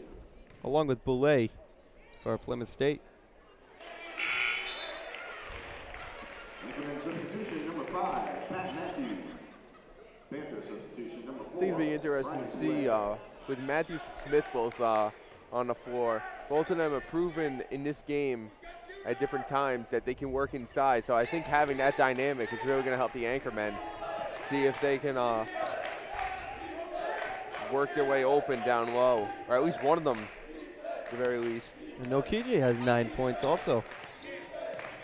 along with Boulay for Plymouth State. Anchorman substitution number 5, Pat Matthews. Panther substitution number 4. I think it'll be interesting to see with Matthews and Smith both on the floor. Both of them have proven in this game at different times that they can work inside. So I think having that dynamic is really going to help the Anchormen see if they can work their way open down low, or at least one of them at the very least. And Nokiji has 9 points also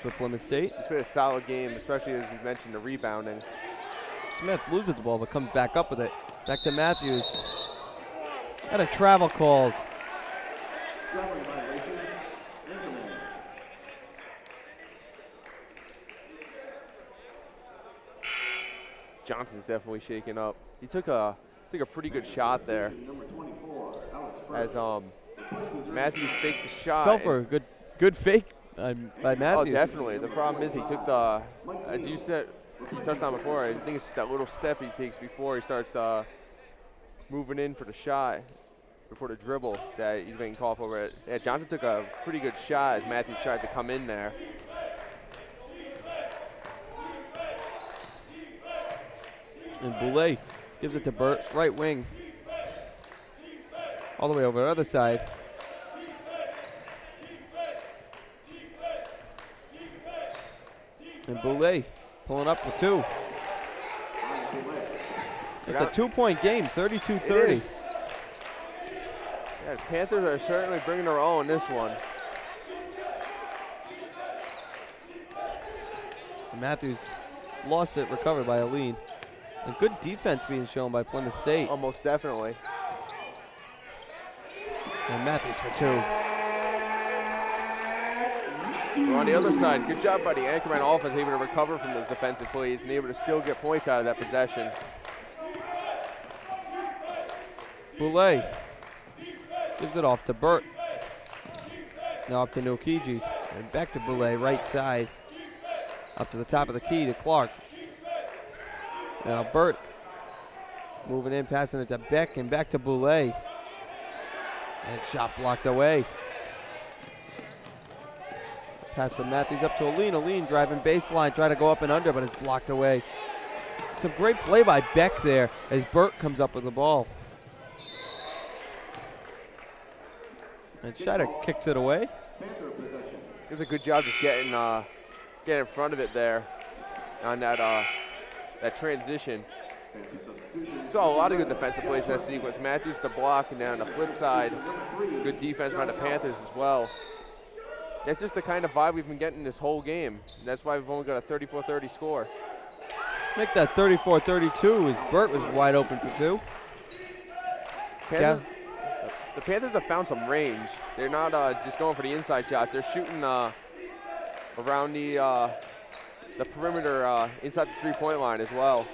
for Plymouth State. It's been a solid game, especially as we mentioned the rebounding. Smith loses the ball but comes back up with it. Back to Matthews. And a travel called. Traveling violation. Anchorman. Johnson's definitely shaking up. He took a pretty good shot there Number 24, Alex as Burton. Matthews faked the shot. Fell for a good fake by Oh, Matthews. definitely. The problem is he took the, as you said, you touched on before, I think it's just that little step he takes before he starts moving in for the shot, before the dribble that he's getting called over it. Yeah, Johnson took a pretty good shot as Matthews tried to come in there. And Boulay gives it to Burt, right wing. All the way over the other side. And Boulay pulling up for 2. It's a 2-point game, 32-30. It is. Yeah, the Panthers are certainly bringing their own this one. And Matthews lost it, recovered by Aline. And good defense being shown by Plymouth State. Almost definitely. And Matthews for 2. We're on the other side. Good job by the Anchorman offense able to recover from those defensive plays and able to still get points out of that possession. Boulay gives it off to Burt. Now up to Nokiji. And back to Boulay, right side. Up to the top of the key to Clark. Now Burt moving in, passing it to Beck, and back to Boulay. And shot blocked away. Pass from Matthews up to Aline. Aline driving baseline, trying to go up and under, but it's blocked away. Some great play by Beck there as Burt comes up with the ball. And Scheider kicks it away. Panther possession. Does a good job just getting in front of it there on that that transition. Saw a lot of good defensive plays in that sequence. Matthews the block, and then on the flip side, good defense by the Panthers as well. That's just the kind of vibe we've been getting this whole game. That's why we've only got a 34-30 score. Make that 34-32 as Burt was wide open for two. The Panthers have found some range. They're not just going for the inside shot. They're shooting around the perimeter inside the three-point line as well.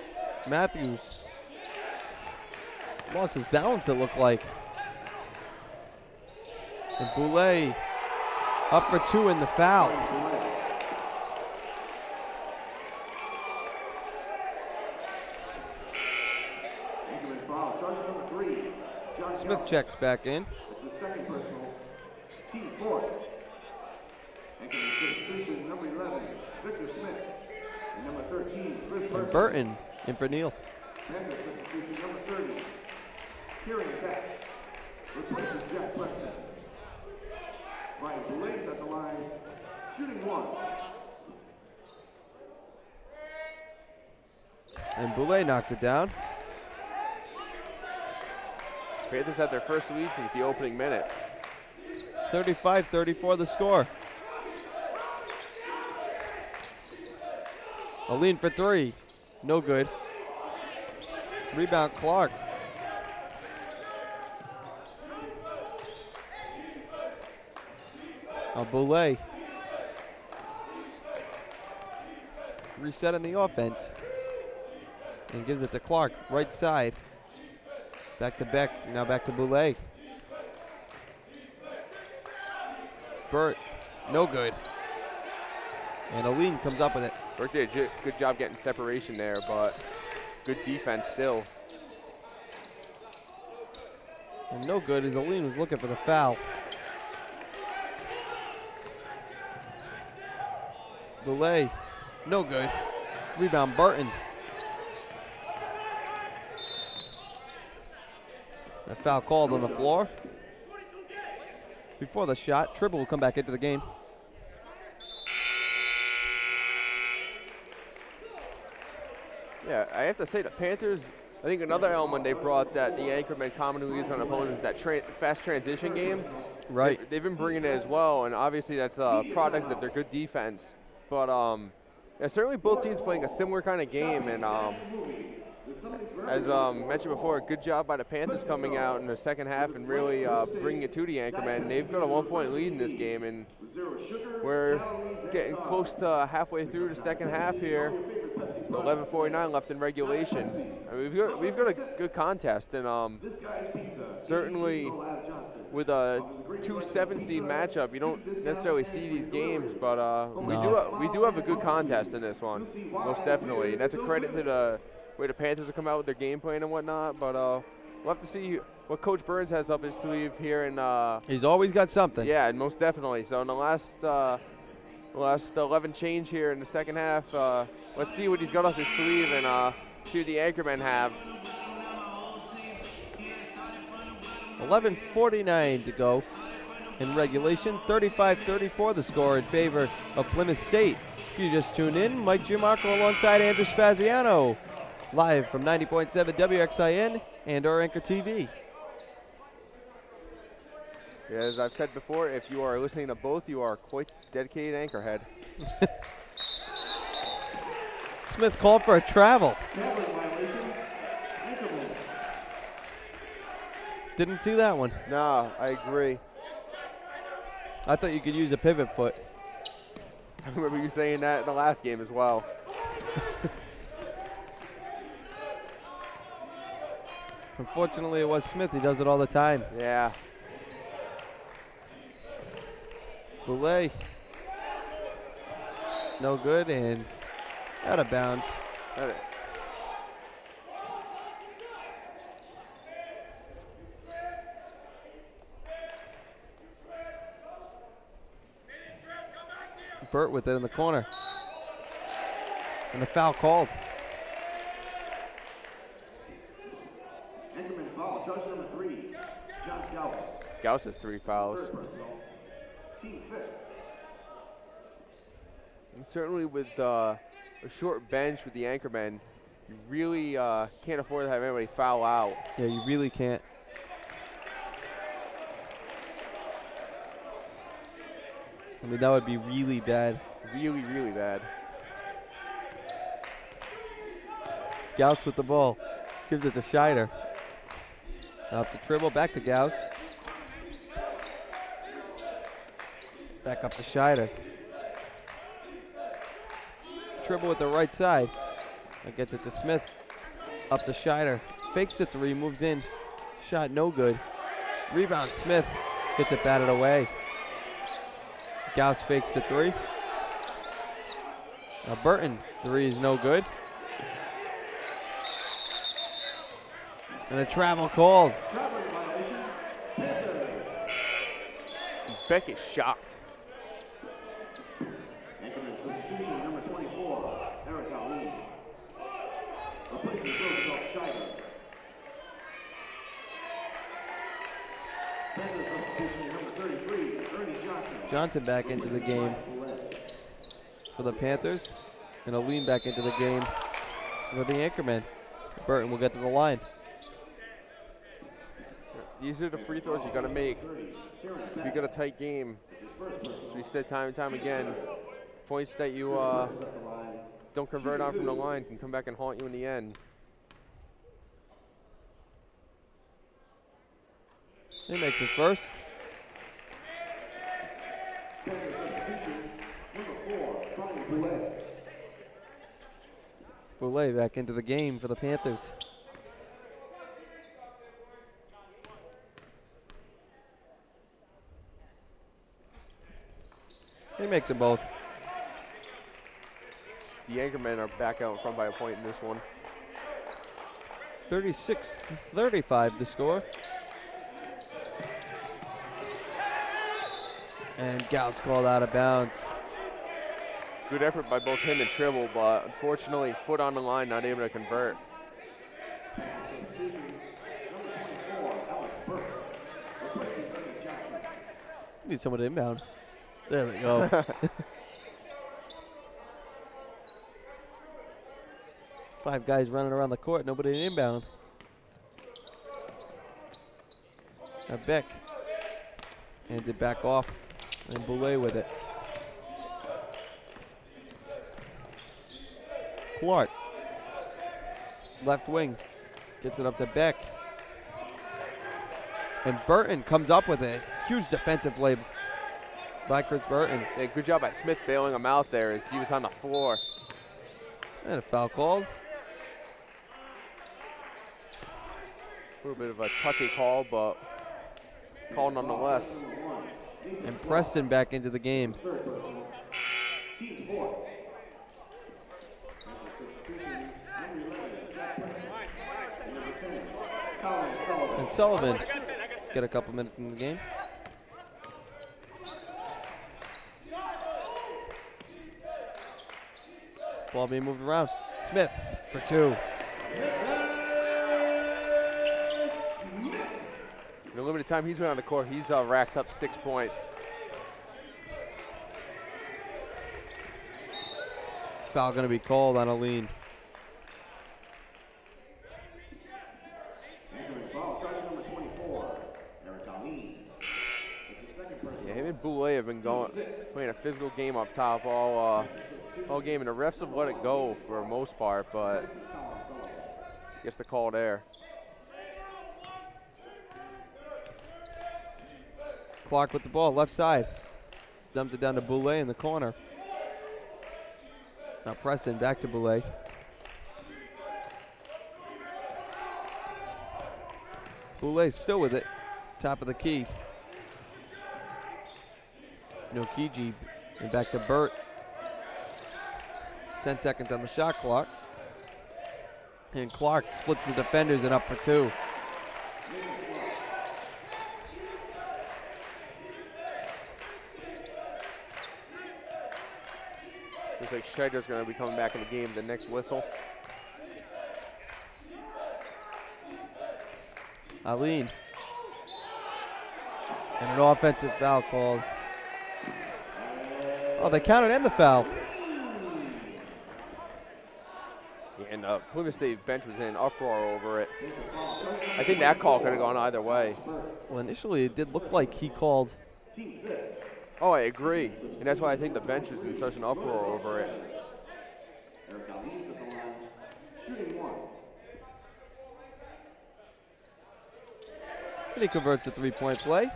Matthews lost his balance, it looked like. And Boulay up for two in the foul. Smith checks back in. It's the second personal. Team 4. Anchorman substitution number 11, Victor Smith. And number 13, Chris Burton. And Burton in for Neal. Panther substitution number 30, Kieran Beck. Replaces Jack Preston. Ryan Boulay's at the line, shooting one. And Boulay knocks it down. Panthers had their first lead since the opening minutes. 35-34 the score. Aline for three. No good. Rebound Clark. Boulay. Resetting the offense. And gives it to Clark, right side. Back to Beck, now back to Boulay. Burt, no good. And Aline comes up with it. Burt did a good job getting separation there, but good defense still. And no good as Aline was looking for the foul. Boulay, no good. Rebound Burton. A foul called on the floor. Before the shot, Tribble will come back into the game. Yeah, I have to say the Panthers, I think another element they brought that the Anchormen commonly use on opponents is that fast transition game. Right. They've been bringing it as well, and obviously that's a product of their good defense. But yeah, certainly both teams playing a similar kind of game, and as mentioned before, a good job by the Panthers coming out in the second half and really bringing it to the Anchormen. They've got a 1-point lead in this game, and we're getting close to halfway through the second half here. 11:49 left in regulation. I mean, we've got a good contest, and certainly with a 2-7 seed matchup, you don't necessarily see these games, but we do have a good contest in this one, most definitely. And that's a credit to the way the Panthers will come out with their game plan and whatnot, but we'll have to see what Coach Burns has up his sleeve here. And he's always got something. Yeah, and most definitely. So in the last 11 change here in the second half, let's see what he's got up his sleeve and see what the Anchormen have. 11:49 to go in regulation. 35-34 the score in favor of Plymouth State. If you just tuned in, Mike Giammarco alongside Andrew Spaziano, live from 90.7 WXIN and our Anchor TV. Yeah, as I've said before, if you are listening to both, you are quite dedicated anchorhead. Smith called for a travel. Didn't see that one. No, I agree. I thought you could use a pivot foot. I remember you saying that in the last game as well. Unfortunately, it was Smith. He does it all the time. Yeah. Boulay. No good and out of bounds. Burt with it in the corner. And the foul called. Anchorman foul, charge number 3, John Gauss. Gauss has 3 fouls. Third personal, team 5th. And certainly with a short bench with the Anchormen, You really can't afford to have anybody foul out. Yeah, you really can't. I mean, that would be really bad. Really, really bad. Gauss with the ball. Gives it to Scheider. Up to Tribble, back to Gauss. Back up to Scheider. Tribble with the right side. That gets it to Smith. Up to Scheider. Fakes the three, moves in. Shot no good. Rebound Smith. Gets it batted away. Gauss fakes the three. Now Burton, three is no good. And a travel called. Beck is shocked. Anchorman substitution number 24, Eric Ali. Replacing Joseph Scheider. Panther substitution number 33, Ernie Johnson. Johnson back into the game for the Panthers. And Aline back into the game for the Anchormen. Burton will get to the line. These are the free throws you got to make if you got a tight game. As we said time and time again, points that you don't convert on from the line can come back and haunt you in the end. He makes his first. Boulay back into the game for the Panthers. He makes them both. The Anchormen are back out in front by a point in this one. 36-35 the score. And Gauss called out of bounds. Good effort by both him and Tribble, but unfortunately, foot on the line, not able to convert. Need someone to inbound. There they go. 5 guys running around the court, nobody to inbound. Now Beck hands it back off, and Boulay with it. Clark, left wing, gets it up to Beck. And Burton comes up with a huge defensive play by Chris Burton. Yeah, good job by Smith bailing him out there as he was on the floor. And a foul called. A little bit of a touchy call, but called nonetheless. And Preston back into the game. Team 4. And Sullivan get a couple minutes in the game. Ball being moved around. Smith for 2. In the limited time he's been on the court, he's racked up 6 points. Foul going to be called on Aline. Yeah, him and Boulay have been playing a physical game up top all game, and the refs have let it go for the most part, but gets the call there. Clark with the ball, left side. Dumps it down to Boulay in the corner. Now Preston back to Boulay. Boulay still with it. Top of the key. No Kiji. And back to Burt. 10 seconds on the shot clock. And Clark splits the defenders and up for 2. Looks like Scheider's going to be coming back in the game the next whistle. Aline. And an offensive foul called. Oh, they counted in the foul. And Plymouth State bench was in uproar over it. I think that call could have gone either way. Well, initially it did look like he called. Oh, I agree. And that's why I think the bench was in such an uproar over it. And he converts a three-point play.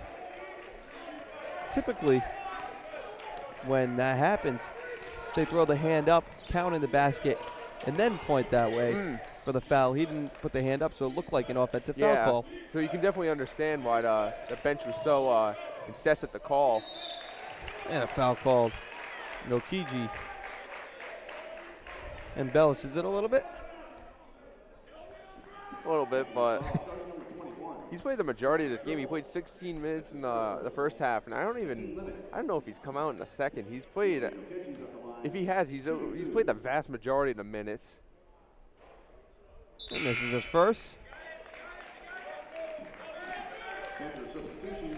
Typically, when that happens, they throw the hand up, count in the basket, and then point that way for the foul. He didn't put the hand up, so it looked like an offensive foul call. So you can definitely understand why the bench was so incensed at the call. And a foul called. Nokiji embellishes it a little bit. A little bit, but he's played the majority of this game. He played 16 minutes in the first half, and I don't know if he's come out in the second. He's played, if he has, he's played the vast majority of the minutes. And this is his first.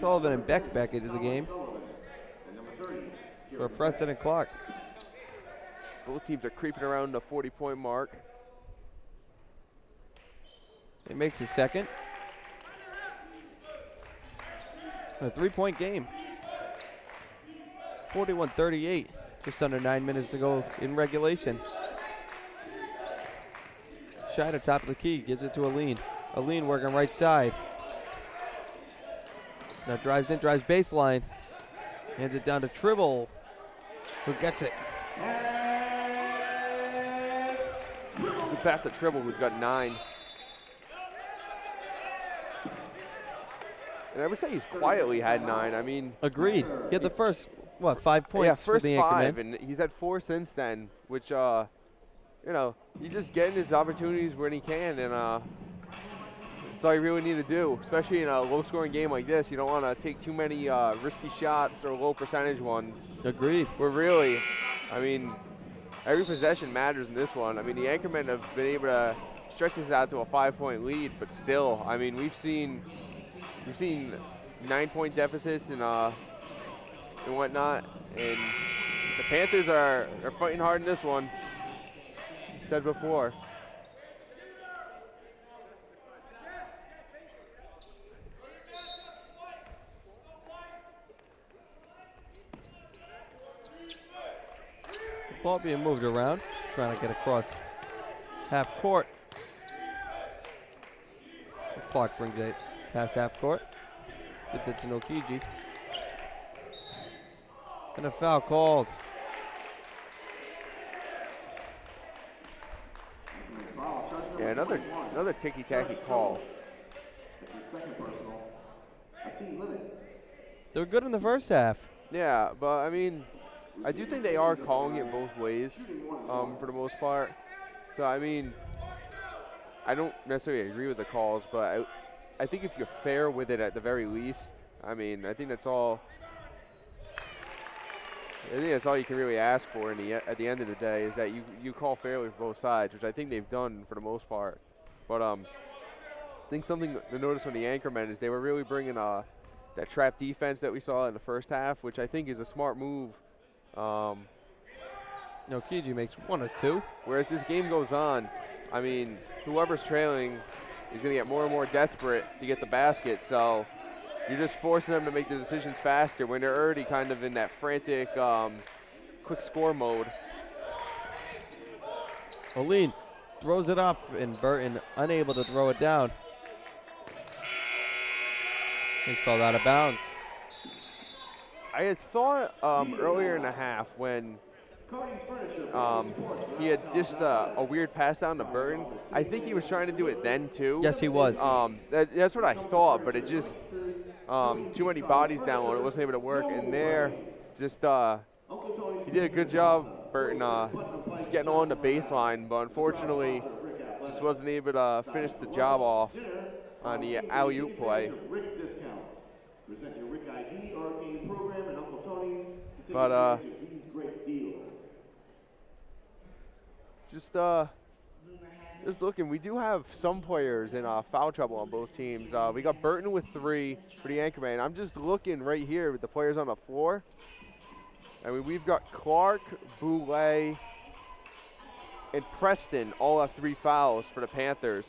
Sullivan and Beck back into the game for Preston and Clark. Both teams are creeping around the 40-point mark. He makes his second. A three-point game. 41-38. Just under 9 minutes to go in regulation. Shot at top of the key. Gives it to Aline. Aline working right side. Now drives in, drives baseline. Hands it down to Tribble, who gets it. The pass to Tribble, who's got 9. And I would say he's quietly had 9. I mean, agreed. He had the first, 5 points for the first 5, Anchormen. and he's had 4 since then, which, he's just getting his opportunities when he can, and that's all you really need to do, especially in a low-scoring game like this. You don't want to take too many risky shots or low-percentage ones. Agreed. We're really, every possession matters in this one. I mean, the Anchormen have been able to stretch this out to a 5-point lead, but still, I mean, we've seen 9-point deficits and whatnot, and the Panthers are fighting hard in this one. Said before. Ball being moved around, trying to get across half court. Clark brings it past half court. Gets it to Nokiji. And a foul called. Yeah, another ticky-tacky call. They were good in the first half. Yeah, but I mean, I do think they are calling it both ways for the most part. So, I mean, I don't necessarily agree with the calls, but I think if you're fair with it at the very least, I mean, I think that's all you can really ask for at the end of the day, is that you call fairly for both sides, which I think they've done for the most part. But I think something to notice on the Anchormen is they were really bringing that trap defense that we saw in the first half, which I think is a smart move. Nokiji makes 1 or 2. Whereas this game goes on, I mean, whoever's trailing is going to get more and more desperate to get the basket, so you're just forcing them to make the decisions faster when they're already kind of in that frantic, quick score mode. Aline throws it up, and Burton unable to throw it down. It's called out of bounds. I had thought earlier in the half when he had dished a weird pass down to Burton, I think he was trying to do it then too. Yes, he was. That's what I thought, but it just too many bodies down low. It wasn't able to work, and there just he did a good job, Burton, just getting on the baseline, but unfortunately just wasn't able to finish the job off on the alley-oop play. Present your RIC ID arcade program and Uncle Tony's to take But advantage of these great deals. Just looking, we do have some players in foul trouble on both teams. We got Burton with 3 for the Anchorman. I'm just looking right here with the players on the floor. I mean, we've got Clark, Boulay, and Preston all have 3 fouls for the Panthers.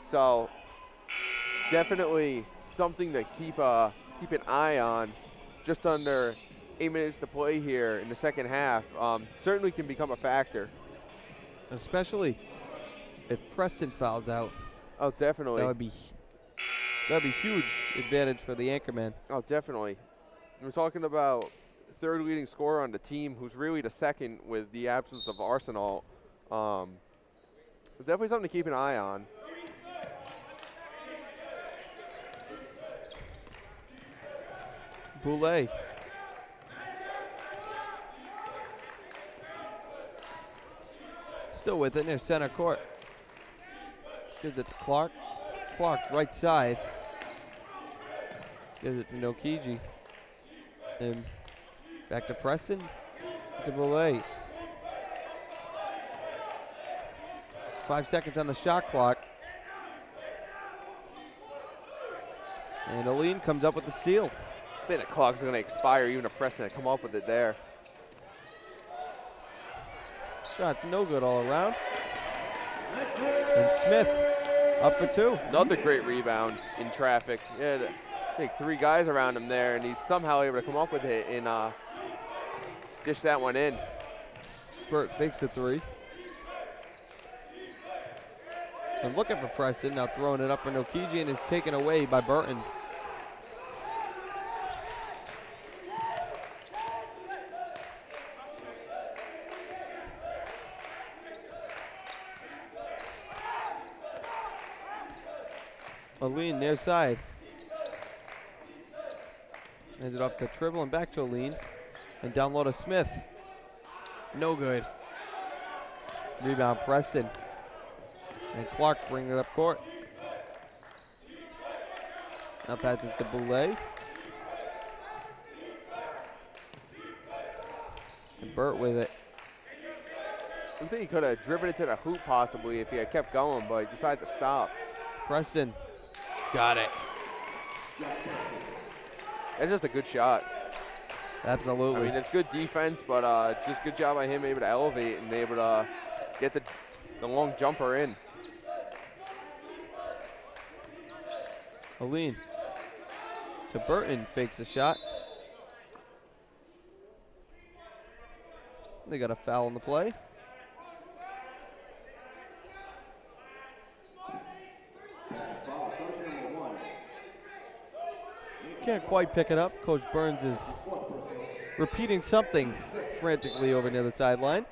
So definitely something to keep an eye on. Just under 8 minutes to play here in the second half. Certainly can become a factor. Especially if Preston fouls out. Oh, definitely. That would be huge advantage for the Anchormen. Oh, definitely. We're talking about third leading scorer on the team, who's really the second with the absence of Arsenal. It's definitely something to keep an eye on. Boulay. Still with it near center court. Gives it to Clark. Clark, right side. Gives it to Nokiji. And back to Preston. To Boulay. 5 seconds on the shot clock. And Aline comes up with the steal. I think the clock's going to expire even if Preston had come up with it there. Shot no good all around. And Smith up for 2. Another great rebound in traffic. Yeah, I think 3 guys around him there, and he's somehow able to come up with it and dish that one in. Burt fakes the 3. And looking for Preston, now throwing it up for Nokiji, and is taken away by Burton. Aline near side. Hands it off to Tribble and back to Aline. And down low to Smith. No good. Rebound Preston. And Clark bringing it up court. Now passes to Boulay. And Burt with it. I think he could have driven it to the hoop possibly if he had kept going, but he decided to stop. Preston. Got it. That's just a good shot. Absolutely. I mean, it's good defense, but just good job by him able to elevate and able to get the long jumper in. Aline to Burton, fakes a shot. They got a foul on the play. Can't quite pick it up. Coach Burns is repeating something frantically over near the sideline.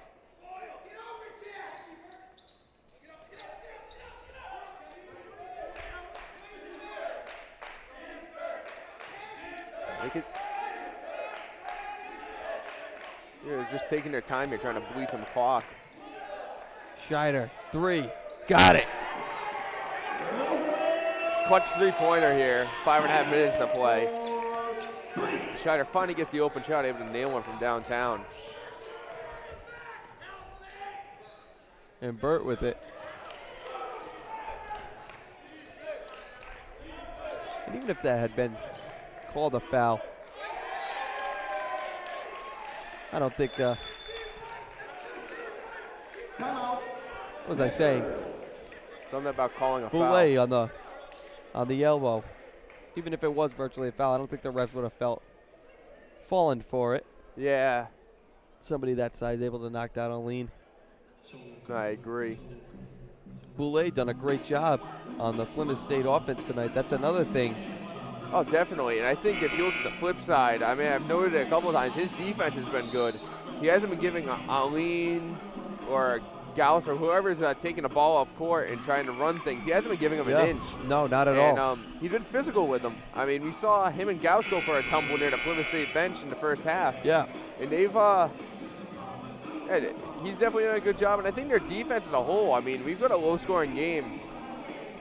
They're just taking their time here, trying to bleed some clock. Scheider, 3, got it. Clutch 3-pointer here, 5.5 minutes to play. Scheider finally gets the open shot, able to nail one from downtown. And Burt with it. And even if that had been called a foul, I don't think, what was I saying? Something about calling a foul. Boulay on the elbow. Even if it was virtually a foul, I don't think the refs would have fallen for it. Yeah. Somebody that size able to knock down Aline. I agree. Boulay done a great job on the Plymouth State offense tonight. That's another thing. Oh, definitely. And I think if you look at the flip side, I mean, I've noted it a couple of times, his defense has been good. He hasn't been giving Aline or Gauss or whoever's taking the ball off court and trying to run things. He hasn't been giving them an inch. No, not at all. And he's been physical with them. I mean, we saw him and Gauss go for a tumble near the Plymouth State bench in the first half. Yeah. And they've, he's definitely done a good job. And I think their defense as a whole, I mean, we've got a low-scoring game.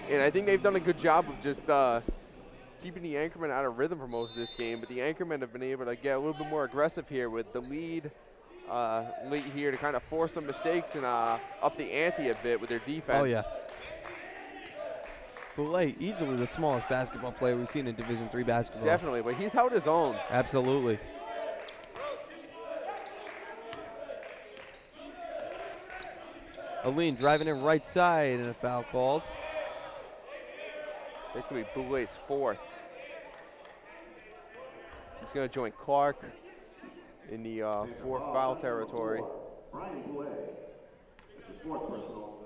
And I think they've done a good job of just keeping the Anchormen out of rhythm for most of this game. But the Anchormen have been able to get a little bit more aggressive here with the lead late here to kind of force some mistakes and up the ante a bit with their defense. Oh, yeah. Boulay, easily the smallest basketball player we've seen in Division III basketball. Definitely, but he's held his own. Absolutely. Aline driving in right side and a foul called. That's going to be Boulet's fourth. He's going to join Clark in the fourth foul territory. Brian Boulet. That's his fourth personal.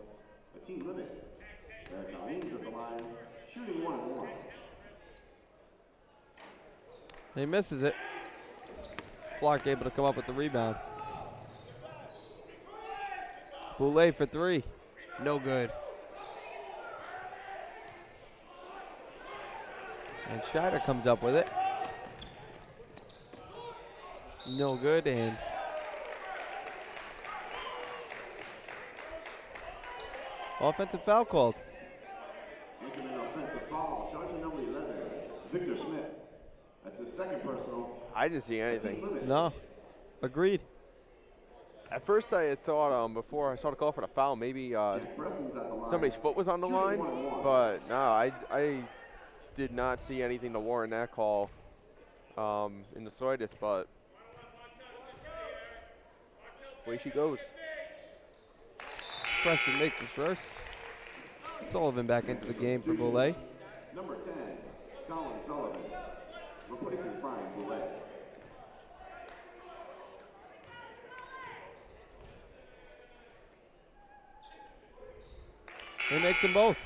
A team limit. Eric Aline's at the line, shooting 1-1. He misses it. Clark able to come up with the rebound. Boulet for three. No good. And Scheider comes up with it. No good, and offensive foul called. Anchormen offensive foul, charging number 11, Victor Smith. That's his second personal. I didn't see anything. No. Agreed. At first I had thought, before I saw the call for the foul, maybe Jack Preston's at the line. somebody's foot was on the line, but no, I did not see anything to warrant that call in the slightest, but away she goes. Preston makes his first. Sullivan back into the game for Boulet. Number 10, Colin Sullivan, replacing Brian Boulet. He makes them both.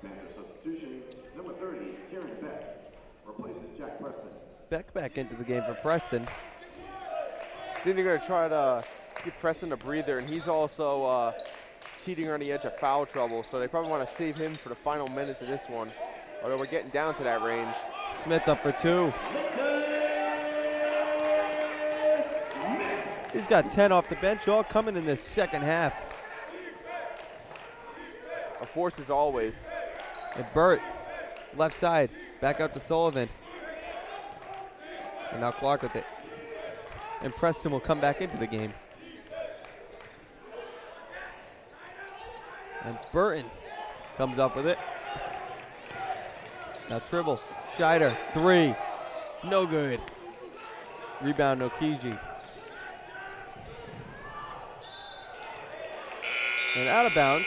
After substitution, number 30, Kieran Beck, replaces Jack Preston. Beck back into the game for Preston. I think they're going to try to give Preston a breather, and he's also teetering on the edge of foul trouble, so they probably want to save him for the final minutes of this one, although we're getting down to that range. Smith up for two. He's got 10 off the bench, all coming in this second half. A force as always. And Burt, left side, back out to Sullivan. And now Clark with it. And Preston will come back into the game. And Burton comes up with it. Now Tribble, Scheider, three, no good. Rebound Okiji. And out of bounds.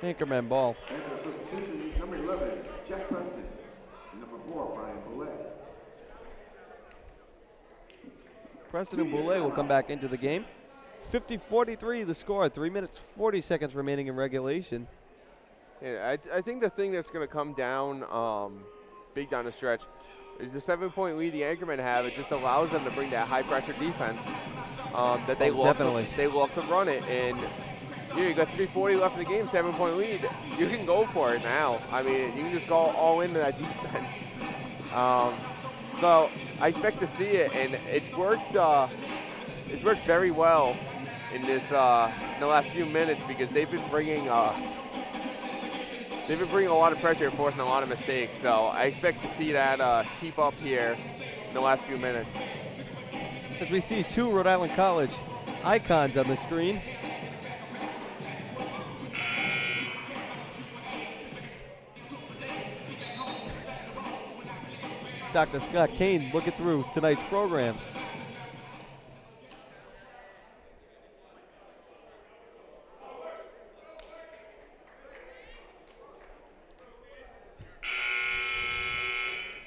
Anchormen ball. After substitution, number 11, Jack Preston. Number 4, Brian Boulet. Preston and Boulet will come back into the game. 50-43 the score. 3 minutes, 40 seconds remaining in regulation. Yeah, I think the thing that's going to come down big down the stretch is the 7-point lead the Anchormen have. It just allows them to bring that high-pressure defense that they love. Definitely. They love to run it, and you got 3:40 left in the game, 7-point lead. You can go for it now. I mean, you can just go all into that defense. So I expect to see it, and it's worked. It's worked very well in this in the last few minutes because they've been bringing a lot of pressure and forcing a lot of mistakes. So I expect to see that keep up here in the last few minutes. As we see two Rhode Island College icons on the screen. Dr. Scott Kane looking through tonight's program.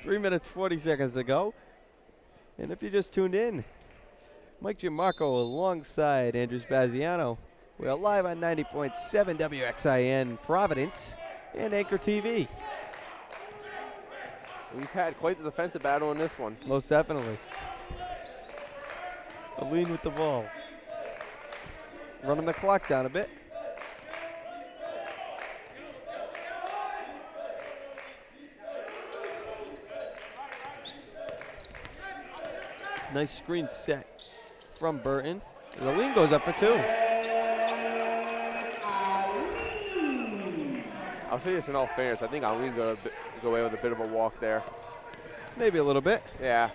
Three minutes, 40 seconds to go. And if you just tuned in, Mike Giammarco alongside Andrew Spaziano. We are live on 90.7 WXIN Providence and Anchor TV. We've had quite the defensive battle in this one. Most definitely. Aline with the ball. Running the clock down a bit. Nice screen set from Burton. And Aline goes up for two. I'll say this in all fairness. I think Aline go away with a bit of a walk there. Maybe a little bit. Yeah.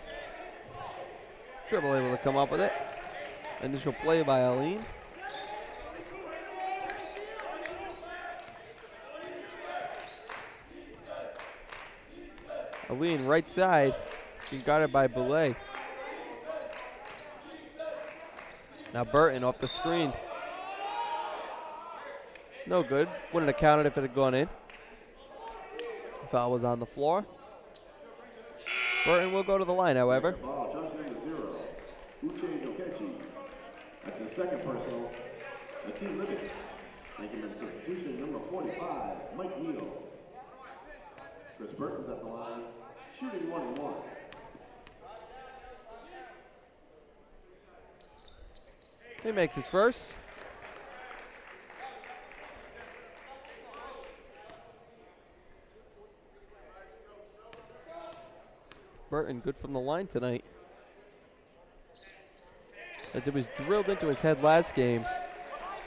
Tribble able to come up with it. Initial play by Aline. Aline right side. Being guarded by Boulet. Now Burton off the screen. No good. Wouldn't have counted if it had gone in. Foul was on the floor. Burton will go to the line, however. Ball, charge number 0. Uche Nokechi. That's his second personal. The team limit. Anchormen substitution number 45, Mike Neal. Chris Burton's at the line, shooting 1 and 1. He makes his first. Burton good from the line tonight. As it was drilled into his head last game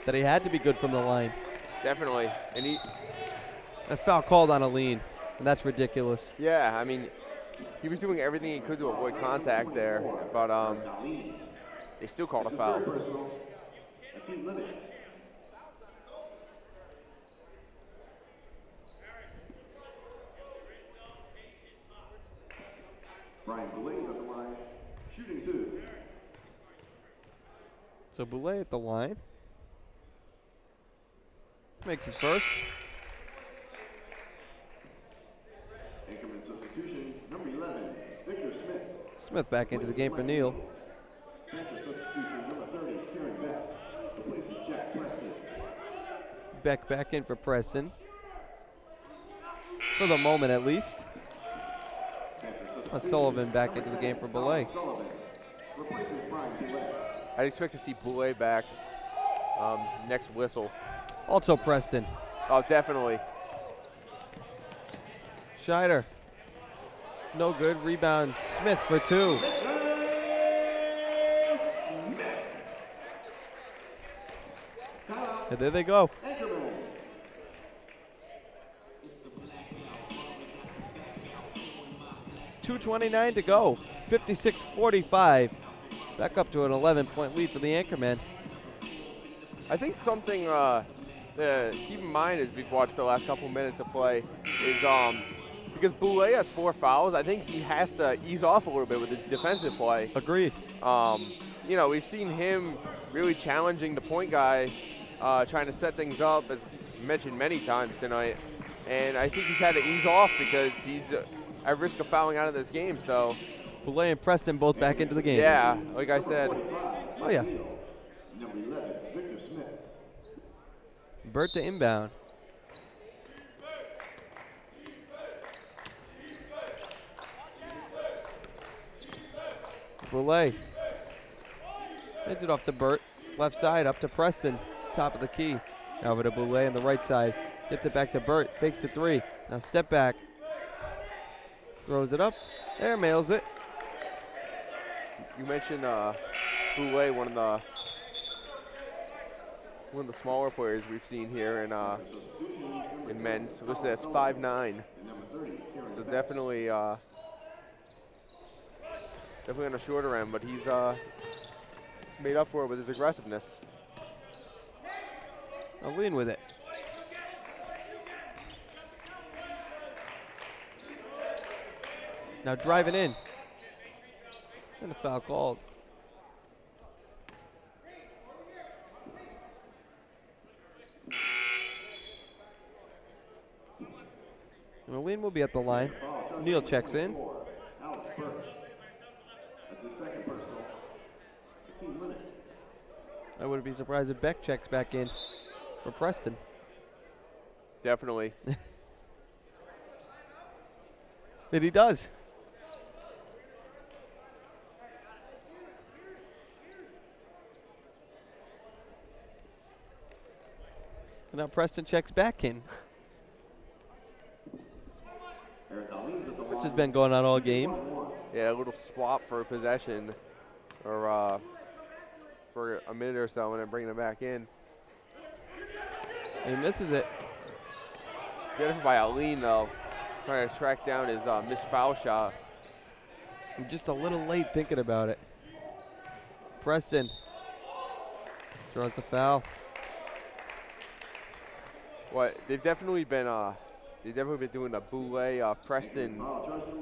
that he had to be good from the line. Definitely. And A foul called on Aline, and that's ridiculous. yeah, I mean, he was doing everything he could to avoid contact there, but they still called a foul. Personal. A team limit. Brian Boulez at the line, shooting 2. So Boulay at the line. Makes his first. Anchorman substitution number 11, Victor Smith. Smith back into the game for Neal. Panther substitution number 30, Kieran Beck. Replaces Jack Preston. Beck back in for Preston. For the moment, at least. Sullivan back into the game for Boulay. Sullivan replaces Brian Boulez. I'd expect to see Boulay back next whistle. Also Preston. Oh, definitely. Scheider. No good. Rebound. Smith for 2. And there they go. 2:29 to go. 56-45. Back up to an 11-point lead for the Anchormen. I think something to keep in mind as we've watched the last couple minutes of play is because Boulay has 4 fouls, I think he has to ease off a little bit with his defensive play. Agreed. You know, we've seen him really challenging the point guy, trying to set things up, as mentioned many times tonight. And I think he's had to ease off because he's at risk of fouling out of this game. So, Boulay and Preston both back into the game. yeah, like I said. Oh, yeah. Number 11, Victor Smith. Burt to inbound. Boulay. Hands it off to Burt. Left side up to Preston. Top of the key. Over to Boulay on the right side. Gets it back to Burt. Fakes the 3. Now step back. Throws it up. There, mails it. You mentioned Boulay, one of the smaller players we've seen here in men's, listed as 5'9". So definitely on the shorter end, but he's made up for it with his aggressiveness. I'll lean with it. Now driving in. And a foul called. Moline will be at the line. Neal checks in. Alex Burke. That's his second personal. The team limit. I wouldn't be surprised if Beck checks back in for Preston. Definitely. And he does. And now Preston checks back in, which has been going on all game. Yeah, a little swap for a possession, or for a minute or so, and then bringing it back in. He misses it. Good by Aline, though, trying to track down his missed foul shot. I'm just a little late thinking about it. Preston draws the foul. What they've definitely been doing the Boulay Preston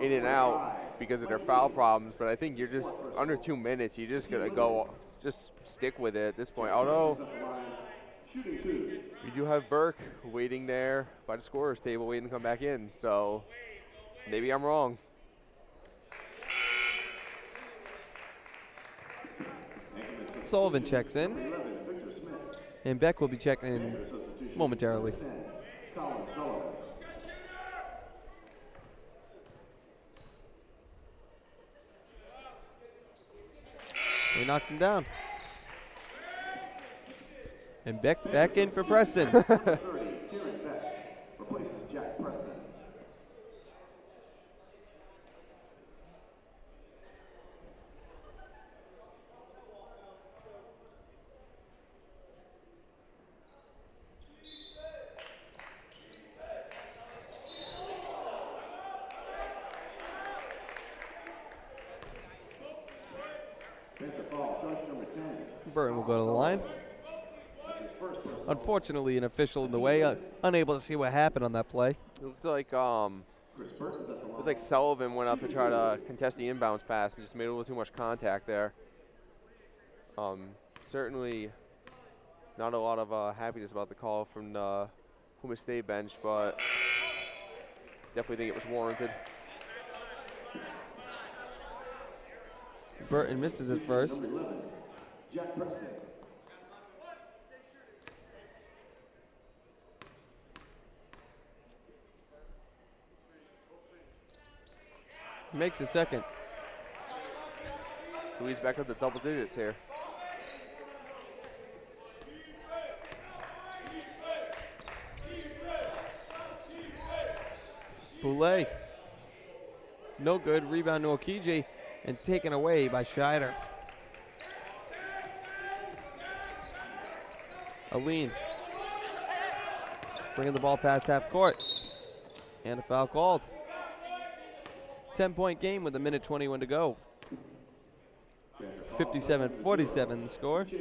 in and out because of their foul problems. But I think you're just under 2 minutes. You just gotta go just stick with it at this point. Although Shooting 2. we do have Burke waiting there by the scorer's table, waiting to come back in. So maybe I'm wrong. Sullivan checks in, and Beck will be checking in momentarily. Colin Sullivan. He knocks him down. And Beck back in for Preston. 30, Kieran Beck replaces Jack Preston. Panther foul, charge number 10. Burton will go to the line. That's his first personal. Unfortunately, an official in the way, unable to see what happened on that play. It looked like Chris Burton's at the line. looked like Sullivan went up to try to contest the inbounds pass and just made a little too much contact there. Certainly not a lot of happiness about the call from the Plymouth State bench, but definitely think it was warranted. Burton misses it first. Number 11, Jack Preston. Makes a second. So he's back up to double digits here. Boulay. No good. Rebound to Okiji and taken away by Scheider. Aline. Bringing the ball past half court. And a foul called. 10-point game with 1:21 to go. 57-47 the score. That's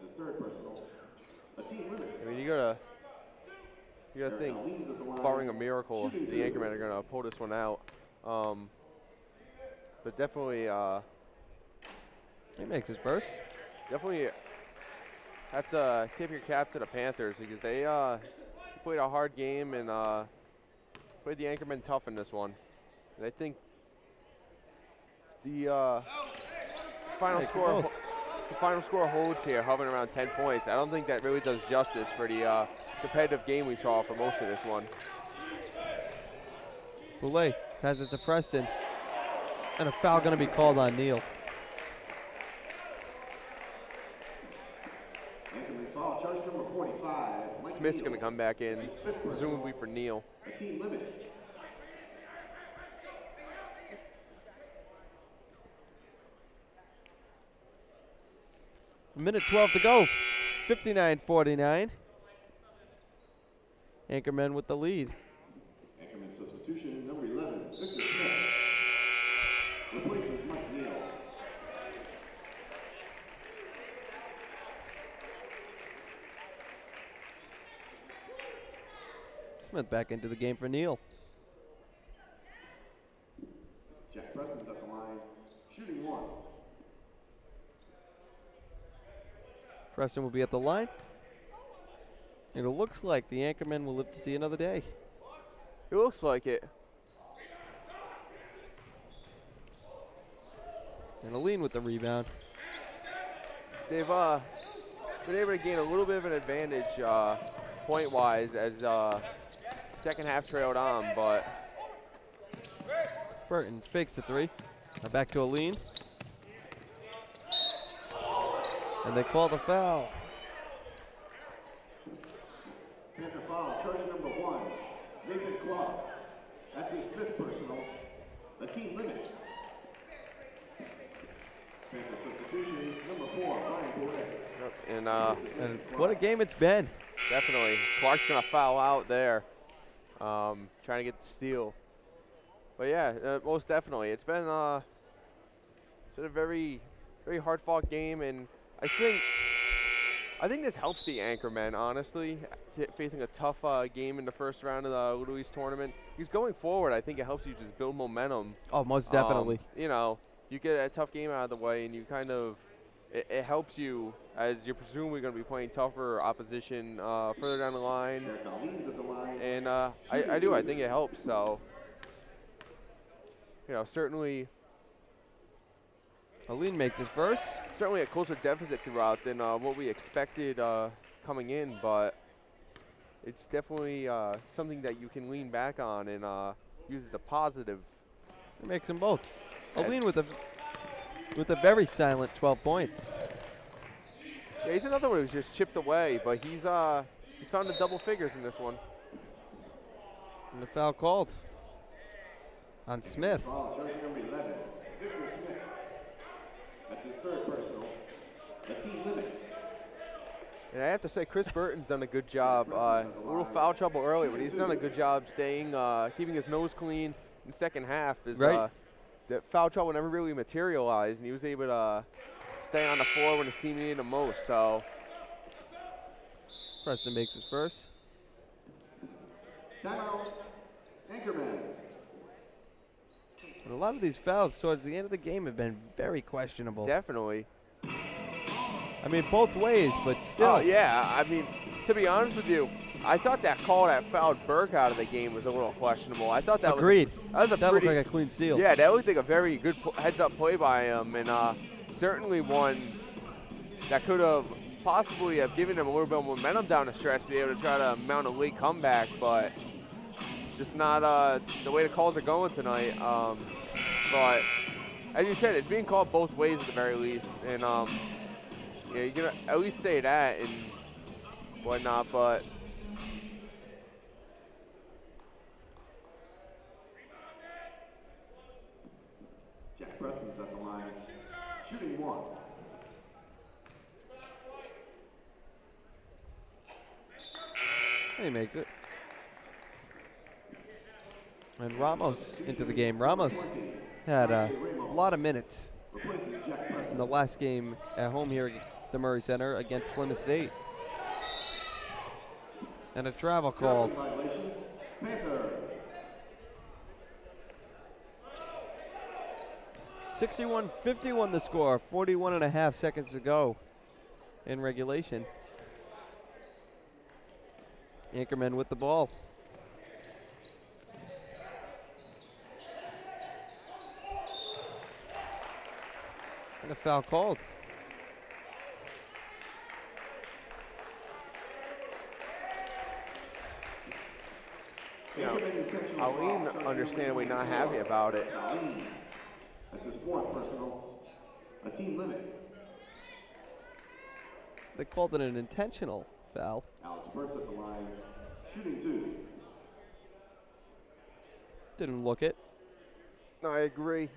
his third personal. A team limit. I mean, you gotta think, barring a miracle, the Anchormen are gonna pull this one out. But definitely, He makes his first. definitely have to tip your cap to the Panthers because they played a hard game and played the Anchormen tough in this one. And I think the final score holds here, hovering around 10 points. I don't think that really does justice for the competitive game we saw for most of this one. Boulay has it to Preston. And a foul going to be called on Neal. Foul, charge number 45. Mike Smith's Neal. going to come back in, That's his fifth personal. presumably for Neal. A team limit. Minute 12 to go. 59-49. Anchormen with the lead. Anchorman substitution, number 11, Victor Smith. Replaces Mike Neal. Smith back into the game for Neal. Jack Preston's at the line, shooting 1. Preston will be at the line. And it looks like the Anchormen will live to see another day. It looks like it. And Aline with the rebound. They've been able to gain a little bit of an advantage point-wise as second half trailed on, but Burton fakes the three. Now back to Aline. And they call the foul. Panther foul, charge number 1, Nathan Clark. That's his 5th personal. A team limit. Panther substitution, number 4, Ryan Boulay. and What a game it's been. definitely Clark's gonna foul out there, trying to get the steal. But yeah, most definitely, it's been a very, very hard-fought game, and I think this helps the Anchormen, honestly, facing a tough game in the first round of the Little East tournament. Because going forward, I think it helps you just build momentum. Oh, most definitely. You know, you get a tough game out of the way, and you kind of it helps you as you're presumably going to be playing tougher opposition further down the line. And I think it helps. So, certainly Aline makes his first. Certainly a closer deficit throughout than what we expected coming in, but it's definitely something that you can lean back on and use as a positive. He makes them both. Aline with a very silent 12 points. Yeah, he's another one who's just chipped away, but he's found the double figures in this one. And the foul called on Smith. Foul, jersey number 11, Victor Smith. That's his third personal. A team limit. And I have to say, Chris Burton's done a good job. A little foul trouble early, but he's done a good job staying, keeping his nose clean in the second half. The foul trouble never really materialized, and he was able to stay on the floor when his team needed him most. So Preston makes his first. Timeout, Anchormen. And a lot of these fouls towards the end of the game have been very questionable. Definitely. I mean, both ways, but still. Oh, yeah. I mean, to be honest with you, I thought that call that fouled Burke out of the game was a little questionable. I thought that Agreed. that looked like a clean steal. Yeah, that looked like a very good heads-up play by him, and certainly one that could have possibly have given him a little bit of momentum down the stretch to be able to try to mount a late comeback, but just not the way the calls are going tonight. But as you said, it's being called both ways at the very least, and yeah, you can at least say that and whatnot, but Jack Preston's at the line, shooting one. He makes it. And Ramos into the game. Ramos had a lot of minutes in the last game at home here at the Murray Center against Plymouth State. And a travel called. Panthers. 61-51 the score, 41 and a half seconds to go in regulation. Anchormen with the ball. And a foul called. Aline understandably not happy about it. That's his fourth personal. A team limit. They called it an intentional foul. Alex Burt's at the line, shooting two. Didn't look it. No, I agree.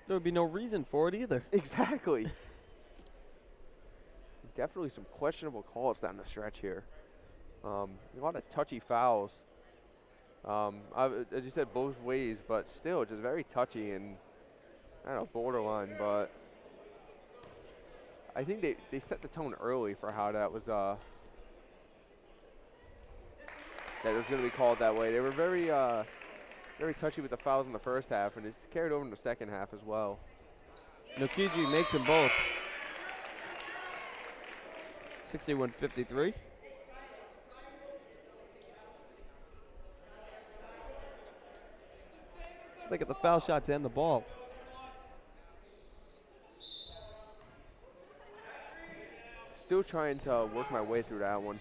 There would be no reason for it either. Exactly. Definitely some questionable calls down the stretch here. A lot of touchy fouls. As you said, both ways, but still just very touchy and, I don't know, borderline. But I think they set the tone early for how that was that it was going to be called that way. They were very touchy with the fouls in the first half, and it's carried over in the second half as well. Nokiji makes them both. 61-53. So they get the foul shots and the ball. Still trying to work my way through that one.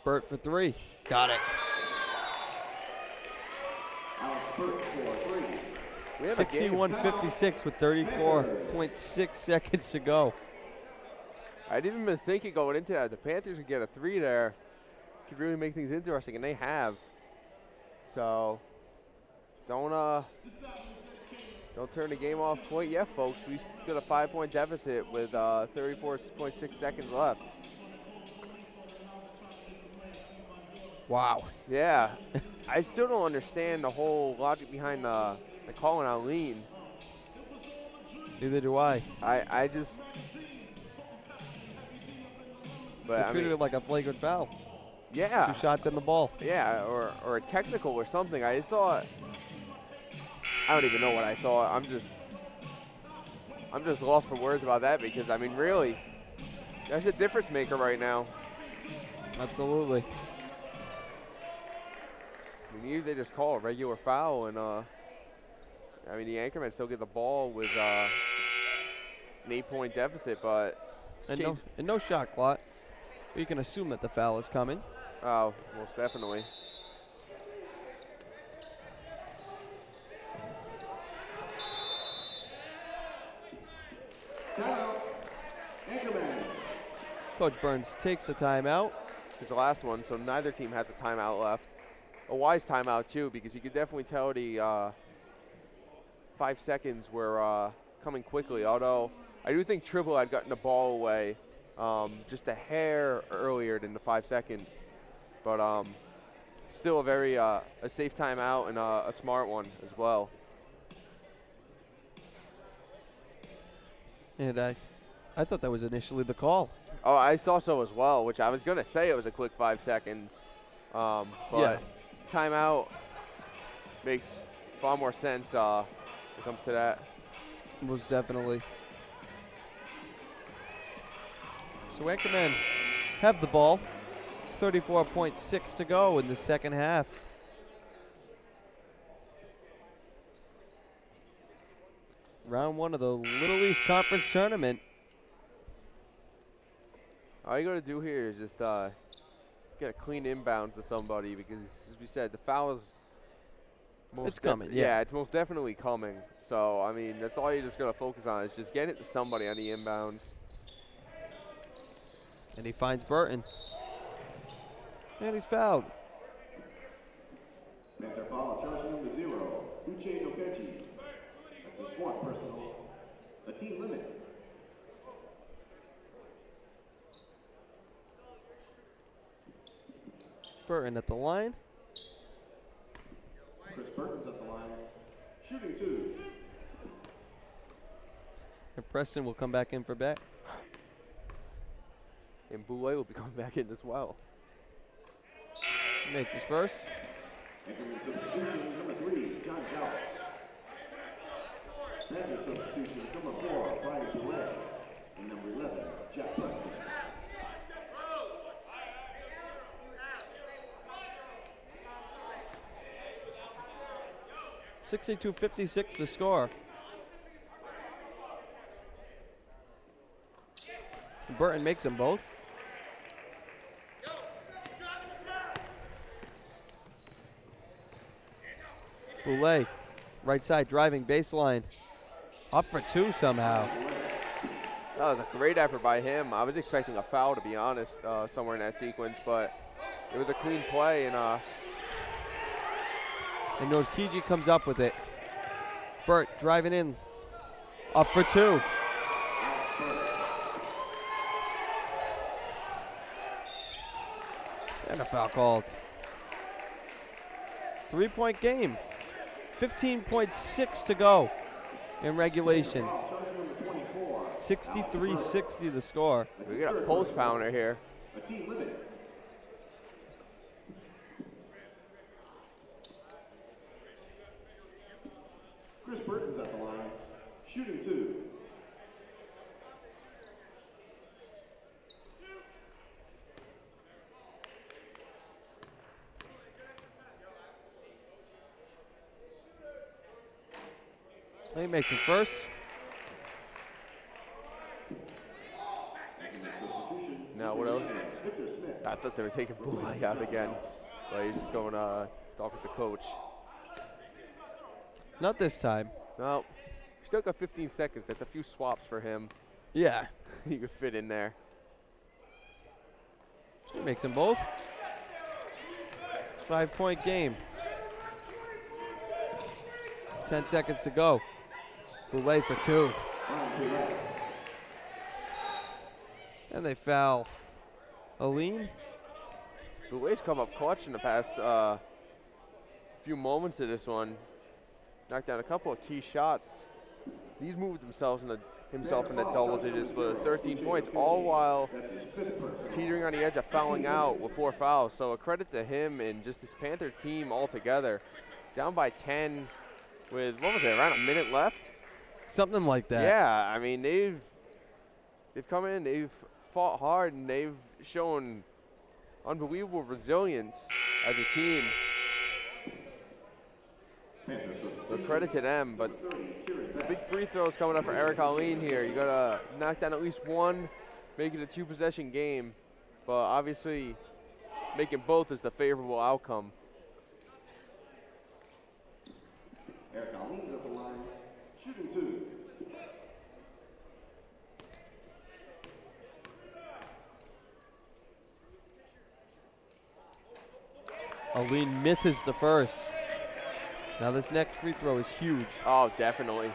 Burt for three. Got it. Alex Burt for three. 61-56 with 34.6 seconds to go. I didn't even think it going into that. The Panthers could get a three there. Could really make things interesting, and they have. So don't turn the game off quite yet, folks. We got a 5-point deficit with 34.6 seconds left. Wow. Yeah. I still don't understand the whole logic behind the calling out lean. Neither do I. I just. But They treated it like a flagrant foul. Yeah. 2 shots in the ball. Yeah, or a technical or something. I thought. I don't even know what I thought. I'm just lost for words about that because, I mean, really, that's a difference maker right now. Absolutely. I mean, either they just call a regular foul and, I mean, the Anchormen still get the ball with an 8-point deficit, but And no shot clock. You can assume that the foul is coming. Oh, most definitely. Timeout. Anchormen. Coach Burns takes a timeout. It's the last one, so neither team has a timeout left. A wise timeout, too, because you could definitely tell the 5 seconds were coming quickly, although I do think Tribble had gotten the ball away just a hair earlier than the 5 seconds. But still a very a safe timeout and a smart one as well. And I thought that was initially the call. Oh, I thought so as well, which I was going to say it was a quick 5 seconds. But Yeah. timeout makes far more sense when it comes to that. Most definitely. So Anchormen have the ball. 34.6 to go in the second half. Round 1 of the Little East Conference Tournament. All you got to do here is just get a clean inbounds to somebody because, as we said, the foul is It's coming, yeah. it's most definitely coming. So, I mean, that's all you're just going to focus on is just get it to somebody on the inbounds. And he finds Burton. And he's fouled. Panther foul, charge number 0. Uche Nokechi. That's his 4th personal. A team limit. Burton at the line. Chris Burton's at the line. Shooting 2. And Preston will come back in for bet. And Boulay will be coming back in as well. Make this first. Anchorman substitution number 3, John Gauss. Panther substitutions number 4, Brian Boulay. And number 11, Jack Preston. .62.56 to score. Burton makes them both. Boulay, right side driving baseline. Up for 2 somehow. That was a great effort by him. I was expecting a foul, to be honest, somewhere in that sequence, but it was a clean play. And Norkiji comes up with it. Burt driving in. Up for 2. And a foul called. 3-point game. 15.6 to go in regulation. 63-60 the score. we got a post pounder here. A team limit. Chris Burton's at the line. Shooting 2. He makes it first. Now what else? I thought they were taking Boulay out again, but he's just going to talk with the coach. Not this time. No, still got 15 seconds. That's a few swaps for him. Yeah. He could fit in there. He makes them both. 5-point game. 10 seconds to go. Boulay for 2. And they foul Aline. Boulay's come up clutch in the past few moments of this one. Knocked down a couple of key shots. He's moved himself in the double digits for 13 points, all while teetering on the edge of fouling out with 4 fouls. So a credit to him and just this Panther team altogether. Down by 10 with, what was it, around a minute left? Something like that. Yeah, I mean they've come in, they've fought hard, and they've shown unbelievable resilience as a team. So credit to them, but big free throws coming up for Eric Alleen here. You gotta knock down at least one, make it a 2-possession game, but obviously making both is the favorable outcome. Eric Alleen's at the line, shooting 2. Alleen misses the first. Now this next free throw is huge. Oh, definitely.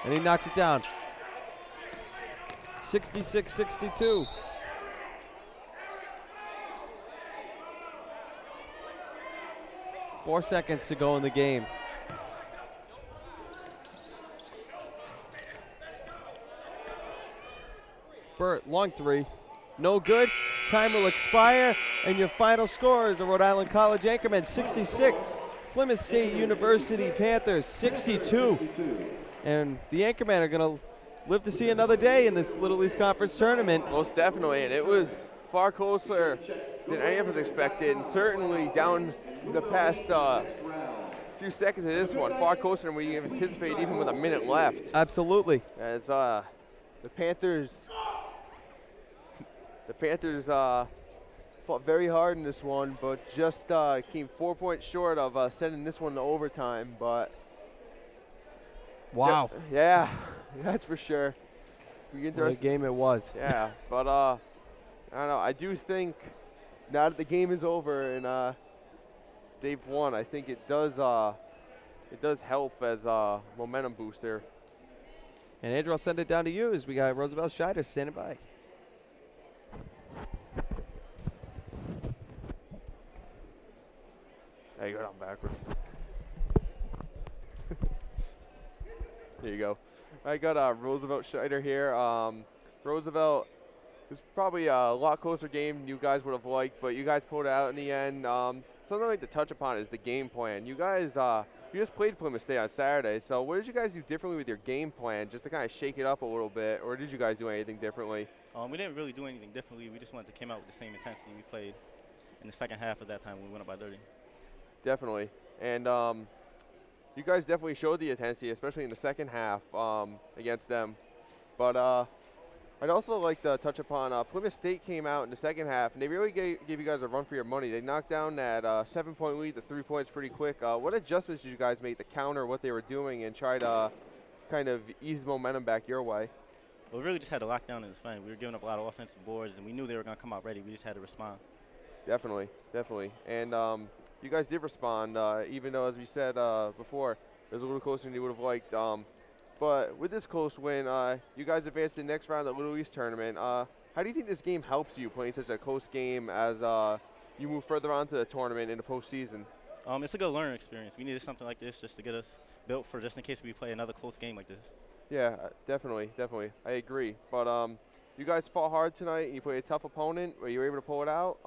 And he knocks it down. 66-62. Four seconds to go in the game. Burt, long three. No good. Time will expire. And your final score is the Rhode Island College Anchormen 66. Plymouth State University Panthers 62. And the Anchormen are going to live to see another day in this Little East Conference tournament. Most definitely, and it was far closer than any of us expected, and certainly down the past few seconds of this one, far closer than we anticipated even with a minute left. Absolutely. As the Panthers fought very hard in this one, but just came 4 points short of sending this one to overtime. But wow. Yeah, that's for sure. What a game it was. Yeah, but I don't know. I do think now that the game is over and they've won, I think it does help as a momentum booster. And Andrew, I'll send it down to you as we got Roosevelt Scheider standing by. There you go down backwards. There you go. I got Roosevelt Scheider here. Roosevelt was probably a lot closer game than you guys would have liked, but you guys pulled it out in the end. Something I'd like to touch upon is the game plan. You guys, you just played Plymouth State on Saturday, so what did you guys do differently with your game plan, just to kind of shake it up a little bit, or did you guys do anything differently? We didn't really do anything differently. We just wanted to come out with the same intensity we played in the second half of that time when we went up by 30. Definitely. And you guys definitely showed the intensity, especially in the second half against them. But I'd also like to touch upon Plymouth State came out in the second half, and they really gave you guys a run for your money. They knocked down that 7-point lead to 3 points pretty quick. What adjustments did you guys make to counter what they were doing and try to kind of ease momentum back your way? Well, we really just had to lock down in the front. We were giving up a lot of offensive boards, and we knew they were going to come out ready. We just had to respond. Definitely, definitely. And you guys did respond, even though, as we said before, it was a little closer than you would have liked. But with this close win, you guys advanced to the next round of the Little East tournament. How do you think this game helps you playing such a close game as you move further on to the tournament in the postseason? It's a good learning experience. We needed something like this just to get us built for just in case we play another close game like this. Yeah, definitely, definitely. I agree. But you guys fought hard tonight, and you played a tough opponent, but you were able to pull it out.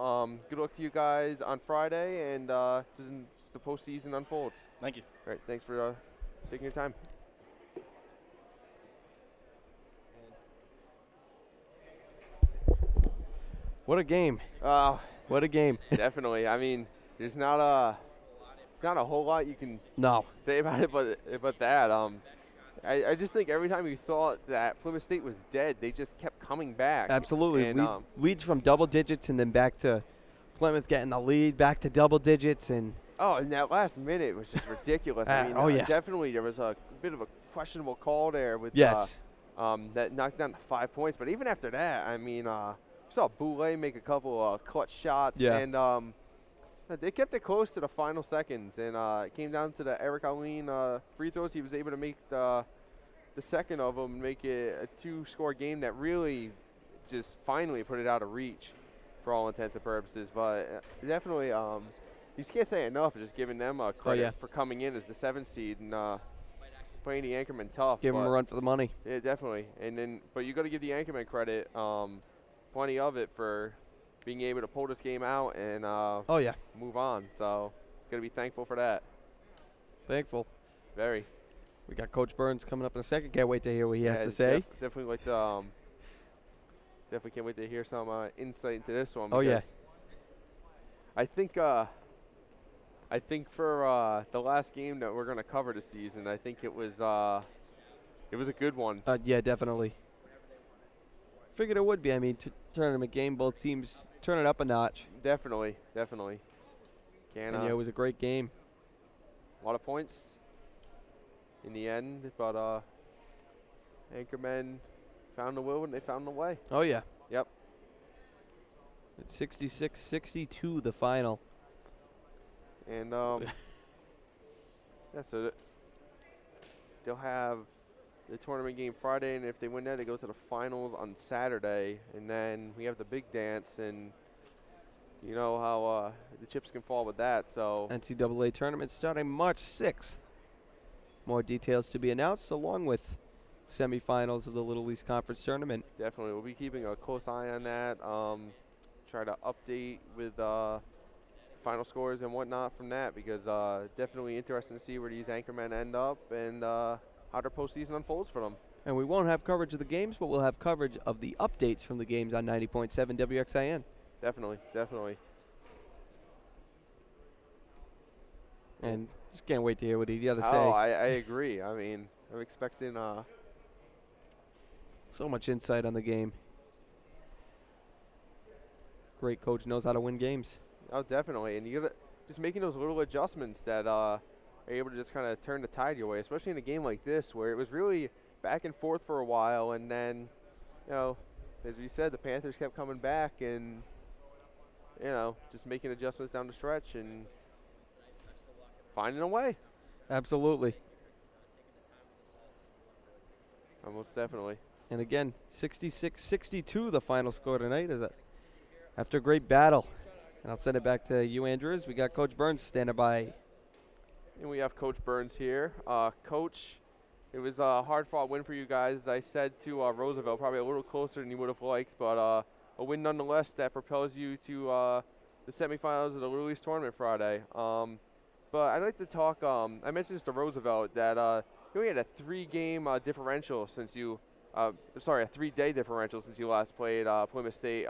Good luck to you guys on Friday, and as the postseason unfolds. Thank you. All right, thanks for taking your time. What a game. What a game. Definitely. I mean, there's not a whole lot you can say about it, but that. I just think every time you thought that Plymouth State was dead, they just kept coming back. Absolutely. And, leads from double digits and then back to Plymouth getting the lead, back to double digits. And that last minute was just ridiculous. I mean, definitely there was a bit of a questionable call there with that knocked down to 5 points. But even after that, I mean, saw Boulay make a couple clutch shots. Yeah. And they kept it close to the final seconds. And it came down to the Eric Alleen free throws. He was able to make the second of them, make it a 2-score game that really just finally put it out of reach for all intents and purposes. But definitely, you just can't say enough just giving them credit for coming in as the 7th seed and playing the Anchormen tough. Give them a run for the money. Yeah, definitely. And then, but you got to give the Anchormen credit, plenty of it for being able to pull this game out and Oh, yeah. move on. So, going to be thankful for that. Thankful. Very. We got Coach Burns coming up in a second. Can't wait to hear what he has Yeah, to say. Definitely like to, definitely can't wait to hear some insight into this one. Oh, yeah. I think for the last game that we're going to cover this season, I think it was a good one. Yeah, definitely. Figured it would be. I mean, tournament game, both teams turn it up a notch. Definitely. And yeah, it was a great game. A lot of points in the end, but Anchormen found the will and they found the way. Oh, yeah. Yep. It's 66-62, the final. And yeah, so they'll have the tournament game Friday, and if they win that, they go to the finals on Saturday, and then we have the big dance, and you know how the chips can fall with that. So NCAA tournament starting March 6th. More details to be announced, along with semifinals of the Little East Conference tournament. definitely, we'll be keeping a close eye on that. Try to update with final scores and whatnot from that, because definitely interesting to see where these Anchormen end up and how their postseason unfolds for them. And we won't have coverage of the games, but we'll have coverage of the updates from the games on 90.7 WXIN. Definitely. And just can't wait to hear what he got to say. I agree. I mean, I'm expecting So much insight on the game. Great coach, knows how to win games. oh, definitely. And you gotta just making those little adjustments that are able to just kind of turn the tide your way, especially in a game like this where it was really back and forth for a while, and then, you know, as we said, the Panthers kept coming back and, you know, just making adjustments down the stretch and finding a way. Absolutely. Most definitely. And again, 66-62 the final score tonight after a great battle. And I'll send it back to you, Andrews. We got Coach Burns standing by. And we have Coach Burns here. Coach, it was a hard-fought win for you guys. As I said to Roosevelt, probably a little closer than you would have liked, but a win nonetheless that propels you to the semifinals of the Little East tournament Friday. But I'd like to talk, I mentioned this to Roosevelt, that you only had a three-game differential since you, a three-day differential since you last played Plymouth State.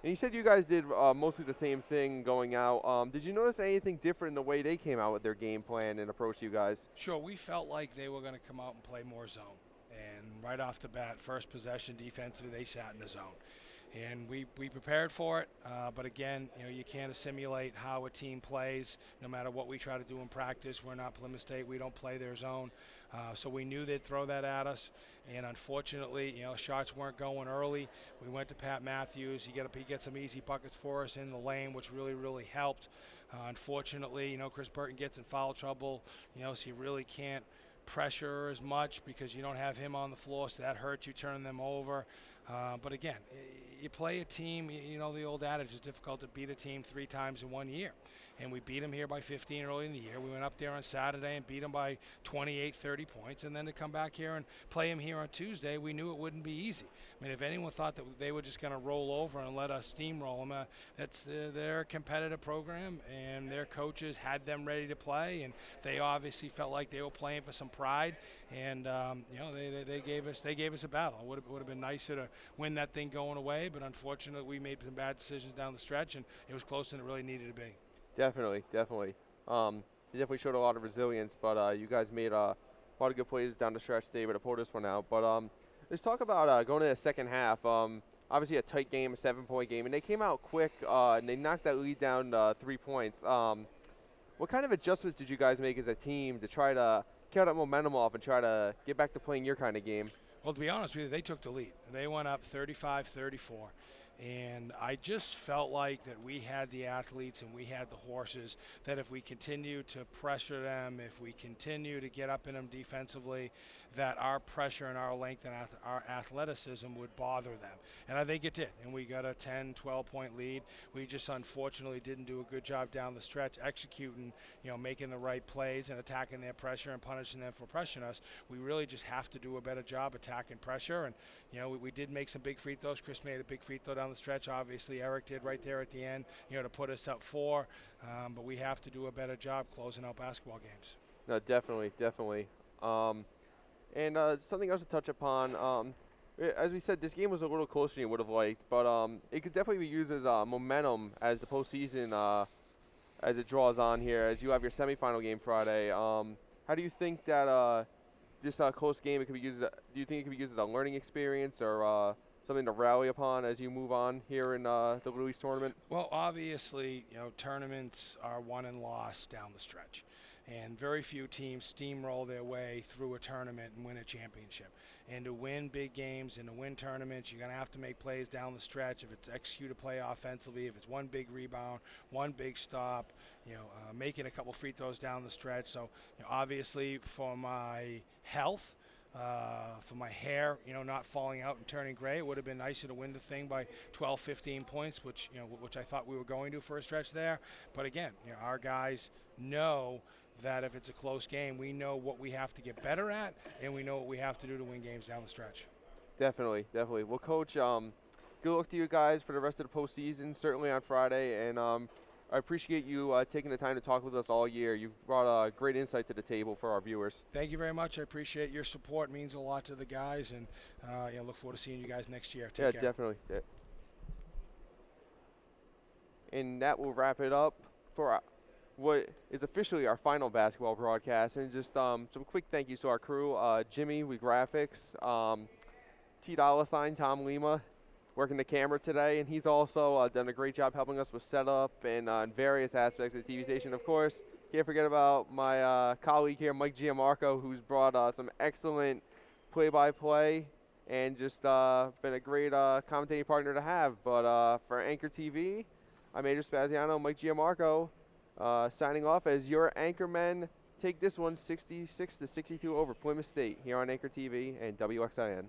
And you said you guys did mostly the same thing going out. Did you notice anything different in the way they came out with their game plan and approach you guys? Sure, we felt like they were going to come out and play more zone. And right off the bat, first possession defensively, they sat in the zone. And we prepared for it, but again, you know, you can't assimilate how a team plays no matter what we try to do in practice. We're not Plymouth State. We don't play their zone. So we knew they'd throw that at us, and unfortunately, you know, shots weren't going early. We went to Pat Matthews. He get some easy buckets for us in the lane, which really helped. Unfortunately, you know, Chris Burton gets in foul trouble, you know, so you really can't pressure as much because you don't have him on the floor, so that hurts you, turn them over. But again, you play a team, you know the old adage, it's difficult to beat a team 3 times in 1 year. And we beat them here by 15 early in the year. We went up there on Saturday and beat them by 28, 30 points. And then to come back here and play them here on Tuesday, we knew it wouldn't be easy. I mean, if anyone thought that they were just going to roll over and let us steamroll them, they're a competitive program, and their coaches had them ready to play. And they obviously felt like they were playing for some pride. And, you know, they gave us a battle. It would have been nicer to win that thing going away, but unfortunately we made some bad decisions down the stretch, and it was closer than it really needed to be. Definitely. They definitely showed a lot of resilience, but you guys made a lot of good plays down the stretch to be able to pull this one out. But let's talk about going into the second half. Obviously a tight game, a 7-point game, and they came out quick and they knocked that lead down 3 points. What kind of adjustments did you guys make as a team to try to carry that momentum off and try to get back to playing your kind of game? Well, to be honest with you, they took the lead. They went up 35-34. And I just felt like that we had the athletes and we had the horses, that if we continue to pressure them, if we continue to get up in them defensively, that our pressure and our length and our athleticism would bother them. And I think it did. And we got a 10, 12-point lead. We just unfortunately didn't do a good job down the stretch executing, you know, making the right plays and attacking their pressure and punishing them for pressuring us. We really just have to do a better job attacking pressure. And, you know, we did make some big free throws. Chris made a big free throw down down the stretch. Obviously, Eric did right there at the end, to put us up 4. But we have to do a better job closing out basketball games. No, definitely, definitely. And something else to touch upon. As we said, this game was a little closer than you would have liked, but it could definitely be used as momentum as the postseason as it draws on here, as you have your semifinal game Friday. How do you think that this close game, it could be used? Do you think it could be used as a learning experience or something to rally upon as you move on here in the Little East tournament? Well, obviously, tournaments are won and lost down the stretch. And very few teams steamroll their way through a tournament and win a championship. And to win big games and to win tournaments, you're going to have to make plays down the stretch. If it's execute a play offensively, if it's one big rebound, one big stop, making a couple free throws down the stretch. So, obviously, for my health, for my hair, not falling out and turning gray, it would have been nicer to win the thing by 12, 15 points, which I thought we were going to for a stretch there. But again, our guys know that if it's a close game, we know what we have to get better at, and we know what we have to do to win games down the stretch. Definitely, definitely. Well, Coach, good luck to you guys for the rest of the postseason, certainly on Friday, and I appreciate you taking the time to talk with us all year. You've brought great insight to the table for our viewers. Thank you very much. I appreciate your support. It means a lot to the guys, and look forward to seeing you guys next year. Take care. Definitely. Yeah. And that will wrap it up for what is officially our final basketball broadcast. And just some quick thank yous to our crew. Jimmy with graphics, $, Tom Lima, working the camera today, and he's also done a great job helping us with setup and various aspects of the TV station. Of course, can't forget about my colleague here, Mike Gianmarco, who's brought some excellent play-by-play and just been a great commentating partner to have. But for Anchor TV, I'm Andrew Spaziano, Mike Gianmarco, signing off as your Anchormen take this one 66-62 over Plymouth State here on Anchor TV and WXIN.